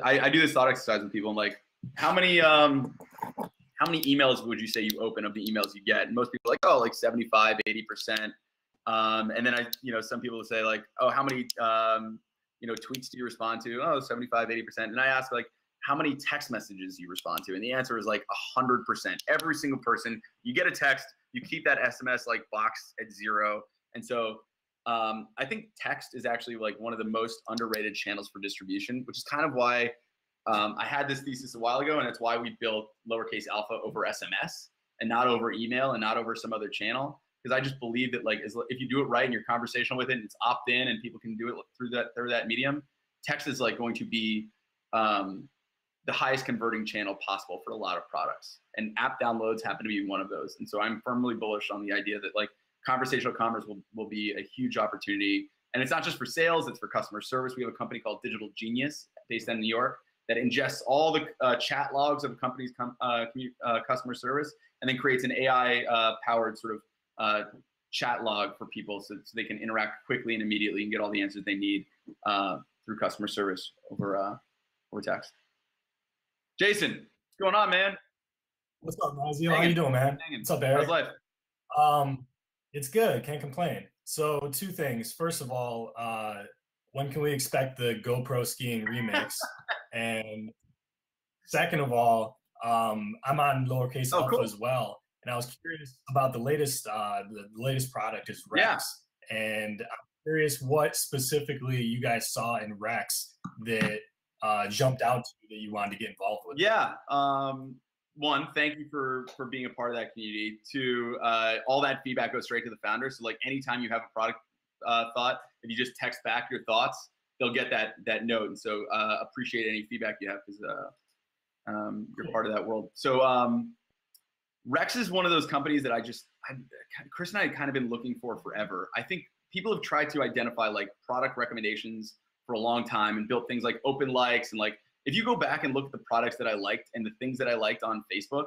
I do this thought exercise with people. I'm like, how many emails would you say you open of the emails you get? And most people are like, oh, like 75, 80%. And then some people will say like, oh, how many tweets do you respond to? Oh, 75, 80%. And I ask like, how many text messages you respond to? And the answer is like 100%. Every single person, you get a text, you keep that SMS like box at 0. And so I think text is actually like one of the most underrated channels for distribution, which is kind of why I had this thesis a while ago, and it's why we built lowercase alpha over SMS and not over email and not over some other channel. Because I just believe that like if you do it right and you're conversational with it, and it's opt-in and people can do it through that medium, text is like going to be the highest converting channel possible for a lot of products. And app downloads happen to be one of those. And so I'm firmly bullish on the idea that like conversational commerce will be a huge opportunity. And it's not just for sales, it's for customer service. We have a company called Digital Genius based in New York that ingests all the chat logs of a company's customer service and then creates an AI powered sort of chat log for people so they can interact quickly and immediately and get all the answers they need through customer service over text. Jason, what's going on, man? What's up, Mazzeo? How you doing, man? What's up, Eric? How's life? It's good. Can't complain. So 2 things. First of all, when can we expect the GoPro skiing remix? And second of all, I'm on lowercase alpha cool. as well, and I was curious about the latest product is Rex, and I'm curious what specifically you guys saw in Rex that jumped out to you that you wanted to get involved with. Yeah. One, thank you for being a part of that community. 2, all that feedback goes straight to the founders. So like anytime you have a product thought, if you just text back your thoughts, they'll get that note. And so appreciate any feedback you have because you're part of that world. So Rex is one of those companies that Chris and I had kind of been looking for forever. I think people have tried to identify like product recommendations for a long time and built things like open likes. And like, if you go back and look at the products that I liked and the things that I liked on Facebook,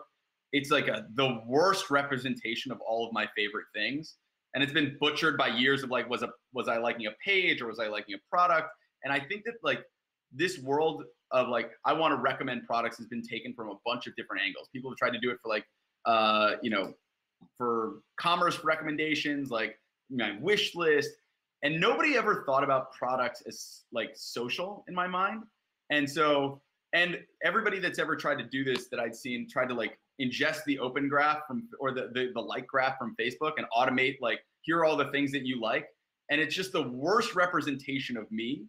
it's like the worst representation of all of my favorite things. And it's been butchered by years of like, was I liking a page or was I liking a product? And I think that like this world of like, I want to recommend products has been taken from a bunch of different angles. People have tried to do it for like, for commerce recommendations, like my wish list. And nobody ever thought about products as like social in my mind. And so, and everybody that's ever tried to do this that I'd seen tried to like ingest the open graph or the like graph from Facebook and automate like, here are all the things that you like. And it's just the worst representation of me.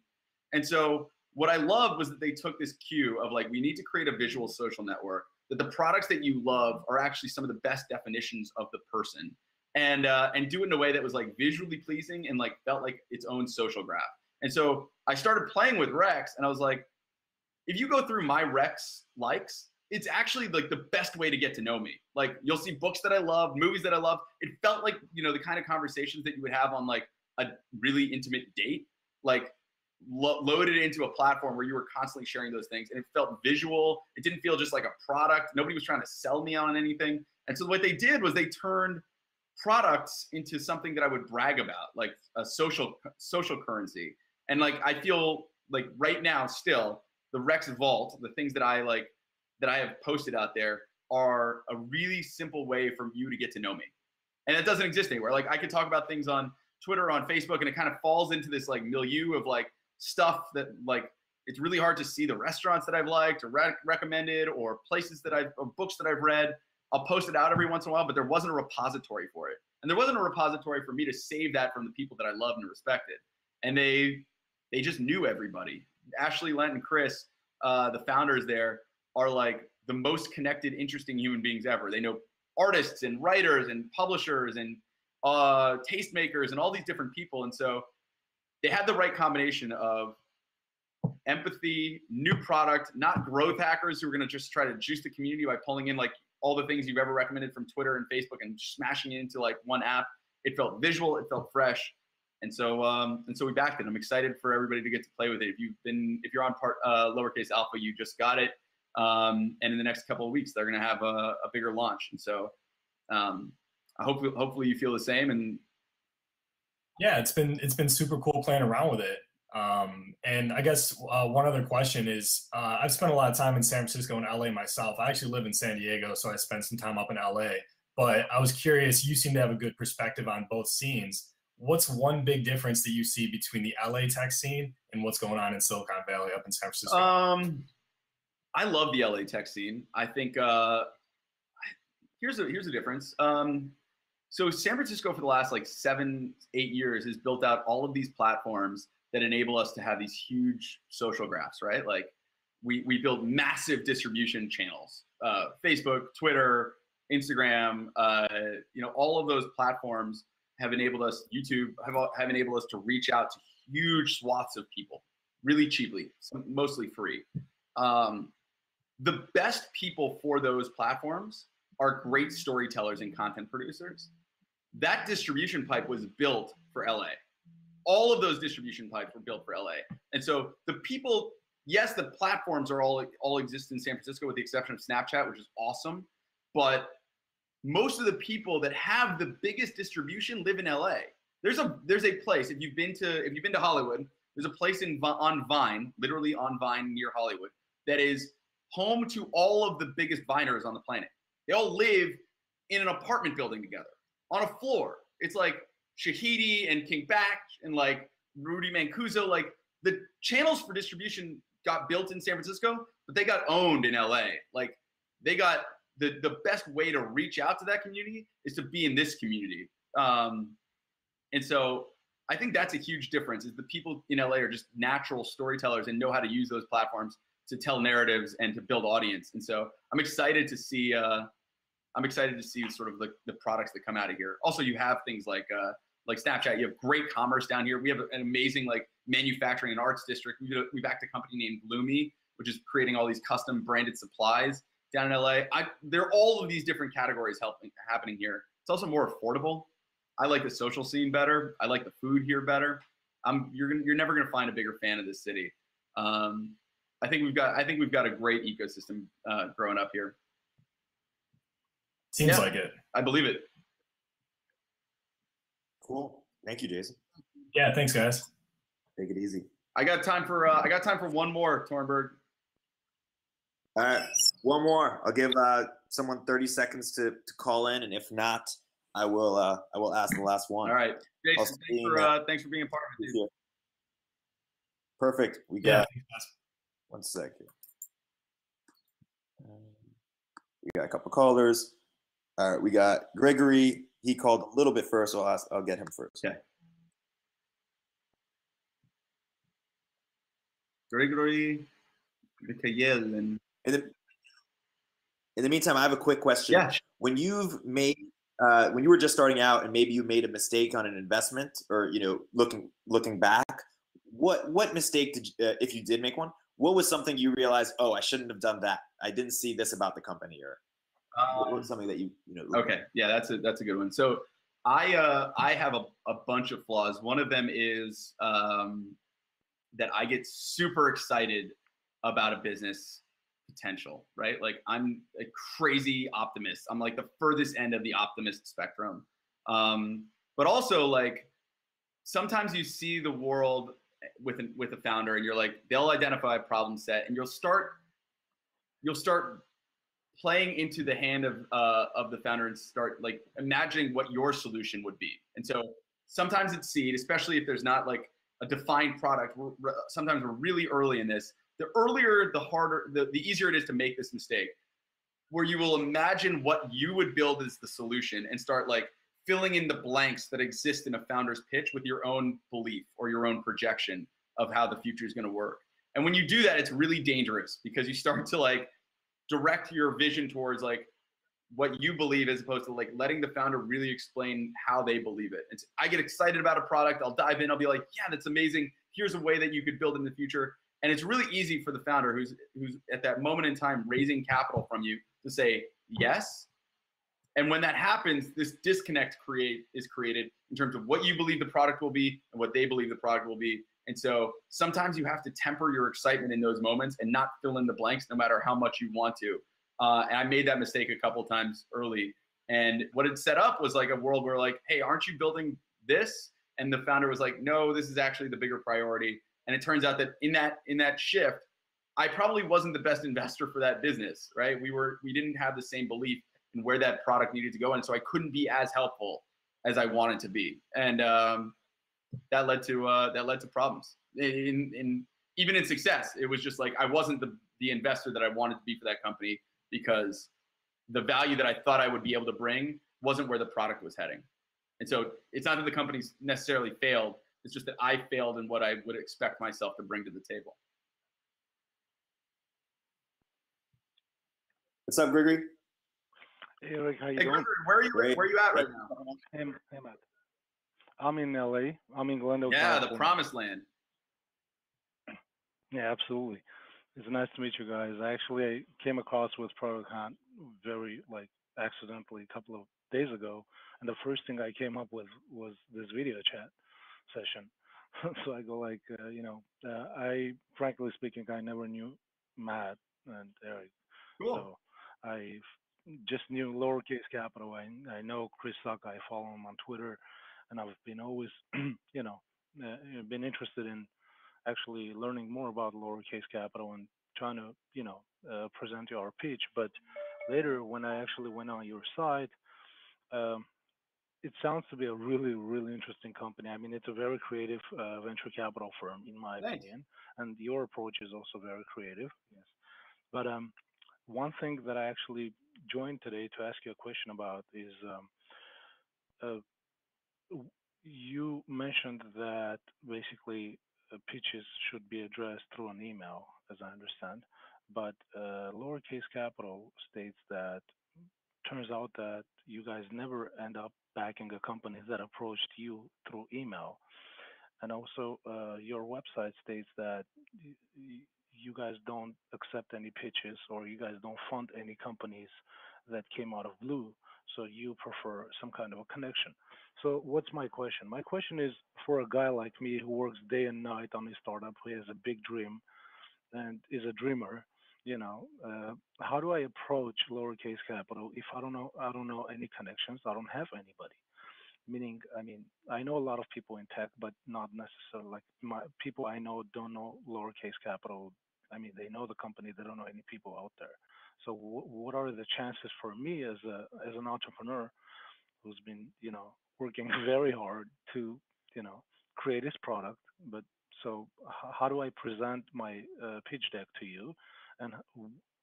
And so what I loved was that they took this cue of like, we need to create a visual social network, that the products that you love are actually some of the best definitions of the person. And do it in a way that was like visually pleasing and like felt like its own social graph. And so I started playing with Rex and I was like, if you go through my Rex likes, it's actually like the best way to get to know me. Like you'll see books that I love, movies that I love. It felt like, you know, the kind of conversations that you would have on like a really intimate date, like loaded into a platform where you were constantly sharing those things. And it felt visual. It didn't feel just like a product. Nobody was trying to sell me on anything. And so what they did was they turned products into something that I would brag about, like a social currency. And like, I feel like right now still the Rex Vault, the things that I like, that I have posted out there are a really simple way for you to get to know me. And it doesn't exist anywhere. Like I could talk about things on Twitter, on Facebook, and it kind of falls into this like milieu of like stuff that like, it's really hard to see the restaurants that I've liked or recommended or places that or books that I've read. I'll post it out every once in a while, but there wasn't a repository for it. And there wasn't a repository for me to save that from the people that I loved and respected. And they just knew everybody. Ashley, Lent, and Chris, the founders there, are like the most connected, interesting human beings ever. They know artists and writers and publishers and tastemakers and all these different people. And so they had the right combination of empathy, new product, not growth hackers who are going to just try to juice the community by pulling in like all the things you've ever recommended from Twitter and Facebook and smashing it into like one app. It felt visual, it felt fresh. And so we backed it. I'm excited for everybody to get to play with it. If you're on lowercase alpha, you just got it. And in the next couple of weeks, they're going to have a bigger launch. And so hopefully you feel the same. And yeah, it's been super cool playing around with it. And I guess one other question is, I've spent a lot of time in San Francisco and LA myself. I actually live in San Diego, so I spent some time up in LA. But I was curious, you seem to have a good perspective on both scenes. What's one big difference that you see between the LA tech scene and what's going on in Silicon Valley up in San Francisco? I love the LA tech scene. I think here's a difference. So San Francisco for the last like 7-8 years has built out all of these platforms that enable us to have these huge social graphs, right? Like we build massive distribution channels, Facebook, Twitter, Instagram, you know, all of those platforms have enabled us, YouTube have enabled us to reach out to huge swaths of people really cheaply, mostly free. The best people for those platforms are great storytellers and content producers. That distribution pipe was built for LA. All of those distribution pipes were built for LA. And so the people, yes, the platforms are all exist in San Francisco with the exception of Snapchat, which is awesome. But most of the people that have the biggest distribution live in LA. There's a place, if you've been to Hollywood, there's a place on Vine, literally on Vine near Hollywood, that is home to all of the biggest Viners on the planet. They all live in an apartment building together on a floor. It's like Shahidi and King Bach and like Rudy Mancuso. Like the channels for distribution got built in San Francisco, but they got owned in LA. Like they got the best way to reach out to that community is to be in this community. And so I think that's a huge difference is the people in LA are just natural storytellers and know how to use those platforms to tell narratives and to build audience. And so I'm excited to see sort of the products that come out of here. Also, you have things like Snapchat. You have great commerce down here. We have an amazing like manufacturing and arts district. We backed a company named Bloomy, which is creating all these custom branded supplies down in LA. There are all of these different categories happening here. It's also more affordable. I like the social scene better. I like the food here better. You're never gonna find a bigger fan of this city. I think we've got a great ecosystem growing up here. Seems like it. I believe it. Cool. Thank you, Jason. Yeah, thanks, guys. Take it easy. I got time for one more, Tornberg. All right, one more. I'll give someone 30 seconds to call in, and if not, I will ask the last one. All right, Jason. Thanks for being a part of it, dude. Perfect. We got 1 second. We got a couple callers. All right, we got Gregory. He called a little bit first, so I'll get him first. Okay. Gregory Mikhail. And in the meantime, I have a quick question. Yeah. When you were just starting out and maybe you made a mistake on an investment or, looking back, what mistake if you did make one, what was something you realized, oh, I shouldn't have done that. I didn't see this about the company, or what was something that you know? Okay, yeah, that's a good one. So I have a bunch of flaws. One of them is that I get super excited about a business potential, right? Like I'm a crazy optimist. I'm like the furthest end of the optimist spectrum. But also like sometimes you see the world with a founder and you're like, they'll identify a problem set and you'll start playing into the hand of the founder and start like imagining what your solution would be. And so sometimes it's seed, especially if there's not like a defined product. Sometimes we're really early in this. The earlier, the harder, the easier it is to make this mistake, where you will imagine what you would build as the solution and start like filling in the blanks that exist in a founder's pitch with your own belief or your own projection of how the future is going to work. And when you do that, it's really dangerous because you start to like direct your vision towards like what you believe as opposed to like letting the founder really explain how they believe it. I get excited about a product. I'll dive in. I'll be like, yeah, that's amazing. Here's a way that you could build in the future. And it's really easy for the founder who's at that moment in time raising capital from you to say yes. And when that happens, this disconnect is created in terms of what you believe the product will be and what they believe the product will be. And so sometimes you have to temper your excitement in those moments and not fill in the blanks no matter how much you want to. And I made that mistake a couple of times early. And what it set up was like a world where like, hey, aren't you building this? And the founder was like, no, this is actually the bigger priority. And it turns out that in that shift, I probably wasn't the best investor for that business, right? We didn't have the same belief in where that product needed to go. And so I couldn't be as helpful as I wanted to be. And that led to problems. Even in success, it was just like I wasn't the investor that I wanted to be for that company because the value that I thought I would be able to bring wasn't where the product was heading. And so it's not that the company's necessarily failed. It's just that I failed in what I would expect myself to bring to the table. What's up, Gregory? Hey, Eric, how you Hey, doing? Gregory, where are you at right now? Hey, Matt. I'm in LA. I'm in Glendale. Yeah, California. the promised land. Yeah, absolutely. It's nice to meet you guys. I came across with Product Hunt very accidentally a couple of days ago, and the first thing I came up with was this video chat session. So I go I frankly speaking, I never knew Matt and Eric. Cool. So I just knew Lowercase Capital. I know Chris Suck. I follow him on Twitter, and I've been always been interested in actually learning more about Lowercase Capital and trying to present you our pitch. But later, when I actually went on your site, it sounds to be a really, really interesting company. I mean, it's a very creative venture capital firm, in my opinion, and your approach is also very creative. Yes, but one thing that I actually joined today to ask you a question about is you mentioned that basically pitches should be addressed through an email, as I understand, but Lowercase Capital states that turns out that you guys never end up backing a company that approached you through email. And also your website states that you guys don't accept any pitches or you guys don't fund any companies that came out of blue. So you prefer some kind of a connection. So what's my question? My question is for a guy like me who works day and night on his startup, who has a big dream and is a dreamer, how do I approach Lowercase Capital if I don't know any connections, I don't have anybody? Meaning, I mean, I know a lot of people in tech, but not necessarily like people I know don't know Lowercase Capital. I mean, they know the company, they don't know any people out there. So what are the chances for me as an entrepreneur who's been, working very hard to, create this product? But so how do I present my pitch deck to you, and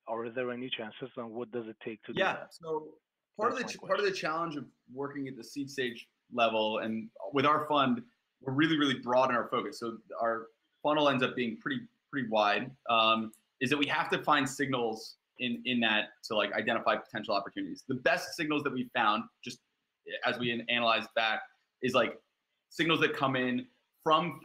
are there any chances, and what does it take to do that? So part of the challenge of working at the seed stage level and with our fund, we're really, really broad in our focus. So our funnel ends up being pretty wide. Is that we have to find signals in that to like identify potential opportunities. The best signals that we found, just as we analyzed back, is like signals that come in from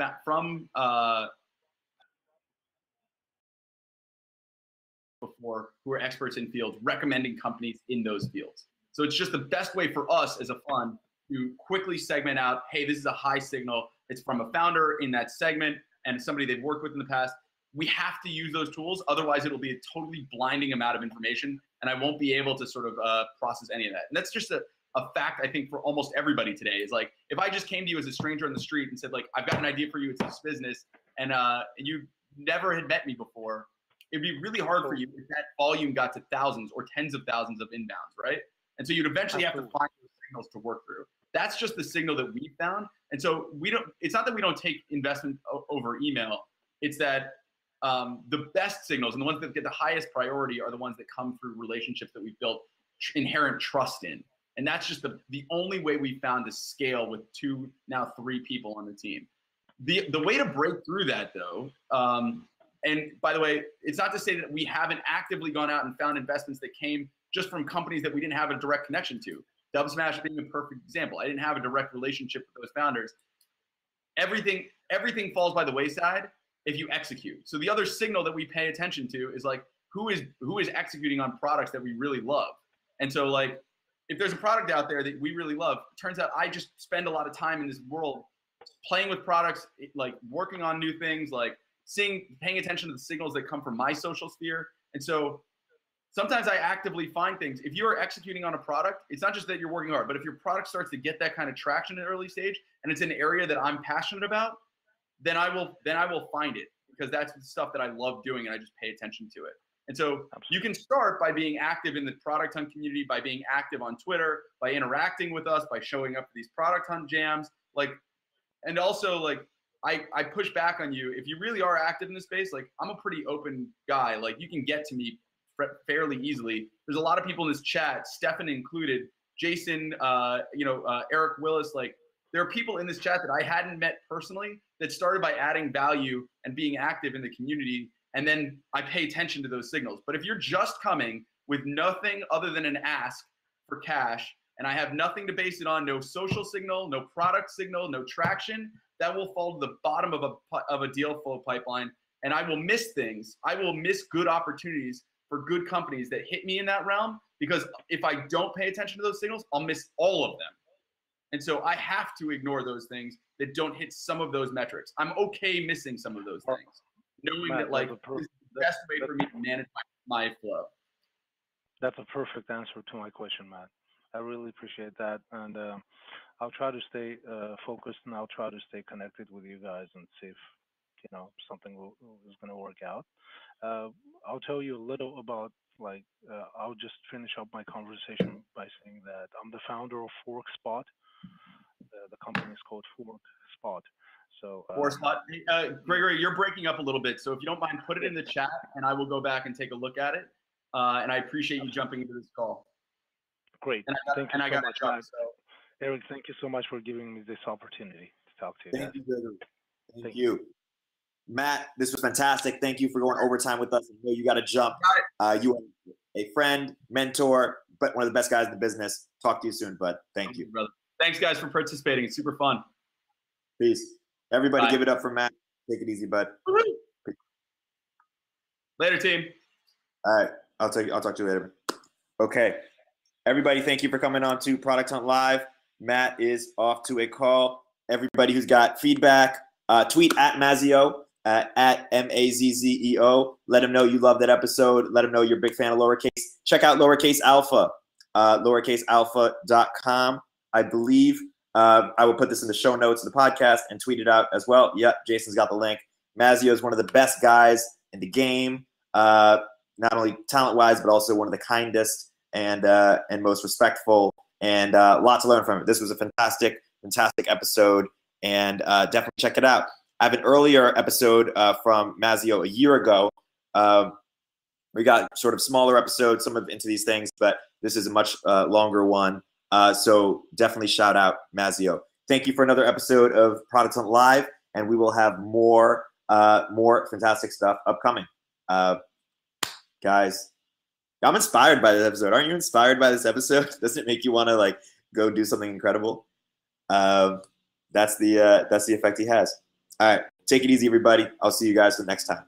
before who are experts in fields recommending companies in those fields. So it's just the best way for us as a fund to quickly segment out, hey, this is a high signal. It's from a founder in that segment and somebody they've worked with in the past. We have to use those tools. Otherwise, it'll be a totally blinding amount of information, and I won't be able to sort of process any of that. And that's just a fact, I think, for almost everybody today. Is like, if I just came to you as a stranger on the street and said, like, I've got an idea for you, it's this business, and you never had met me before, it'd be really hard for you if that volume got to thousands or tens of thousands of inbounds, right? And so you'd eventually have to find those signals to work through. That's just the signal that we found. And so it's not that we don't take investment over email. It's that the best signals and the ones that get the highest priority are the ones that come through relationships that we've built inherent trust in. And that's just the only way we found to scale with 2, now 3 people on the team. The way to break through that, though, and by the way, it's not to say that we haven't actively gone out and found investments that came just from companies that we didn't have a direct connection to. Dubsmash being a perfect example. I didn't have a direct relationship with those founders. Everything falls by the wayside if you execute. So the other signal that we pay attention to is like, who is executing on products that we really love. And so, like, if there's a product out there that we really love, it turns out I just spend a lot of time in this world playing with products, like working on new things, like paying attention to the signals that come from my social sphere. And so sometimes I actively find things. If you're executing on a product, it's not just that you're working hard, but if your product starts to get that kind of traction in the early stage and it's an area that I'm passionate about, then I will find it, because that's the stuff that I love doing and I just pay attention to it. And so you can start by being active in the Product Hunt community, by being active on Twitter, by interacting with us, by showing up to these Product Hunt jams. Like, and also, like, I push back on you. If you really are active in the space, like, I'm a pretty open guy. Like, you can get to me fairly easily. There's a lot of people in this chat, Stefan included, Jason, Eric Willis. Like, there are people in this chat that I hadn't met personally that started by adding value and being active in the community. And then I pay attention to those signals. But if you're just coming with nothing other than an ask for cash, and I have nothing to base it on, no social signal, no product signal, no traction, that will fall to the bottom of a deal flow pipeline. And I will miss things. I will miss good opportunities for good companies that hit me in that realm, because if I don't pay attention to those signals, I'll miss all of them. And so I have to ignore those things that don't hit some of those metrics. I'm okay missing some of those things, knowing that, like, this is the best way for me to manage my flow. That's a perfect answer to my question, Matt. I really appreciate that. And I'll try to stay focused, and I'll try to stay connected with you guys and see if, something is going to work out. I'll tell you a little about, like, I'll just finish up my conversation by saying that I'm the founder of Fork Spot. The company is called Fork Spot. So Fork Spot. Gregory, you're breaking up a little bit, so if you don't mind, put it in the chat, and I will go back and take a look at it. And I appreciate you jumping into this call. Great. Thank you so much. Eric, thank you so much for giving me this opportunity to talk to you. Thank you, Gregory. Thank you. Matt, this was fantastic. Thank you for going overtime with us. I know you got to jump. You are a friend, mentor, but one of the best guys in the business. Talk to you soon, bud. Thank you. Brother. Thanks, guys, for participating. It's super fun. Peace. Everybody Bye. give it up for Matt. Take it easy, bud. Later, team. All right. I'll talk to you later. Okay. Everybody, thank you for coming on to Product Hunt Live. Matt is off to a call. Everybody who's got feedback, tweet at Mazzeo, at Mazzeo. Let him know you love that episode. Let him know you're a big fan of Lowercase. Check out Lowercase Alpha, lowercasealpha.com. I believe I will put this in the show notes of the podcast and tweet it out as well. Yep, Jason's got the link. Mazzeo is one of the best guys in the game, not only talent-wise, but also one of the kindest and most respectful, and lots to learn from it. This was a fantastic episode, and definitely check it out. I have an earlier episode from Mazzeo a year ago. We got sort of smaller episodes, some of into these things, but this is a much longer one. So definitely shout out Mazzeo. Thank you for another episode of Product Hunt Live, and we will have more fantastic stuff upcoming. Guys, I'm inspired by this episode. Aren't you inspired by this episode? Doesn't it make you want to, like, go do something incredible? That's the effect he has. All right, take it easy, everybody. I'll see you guys the next time.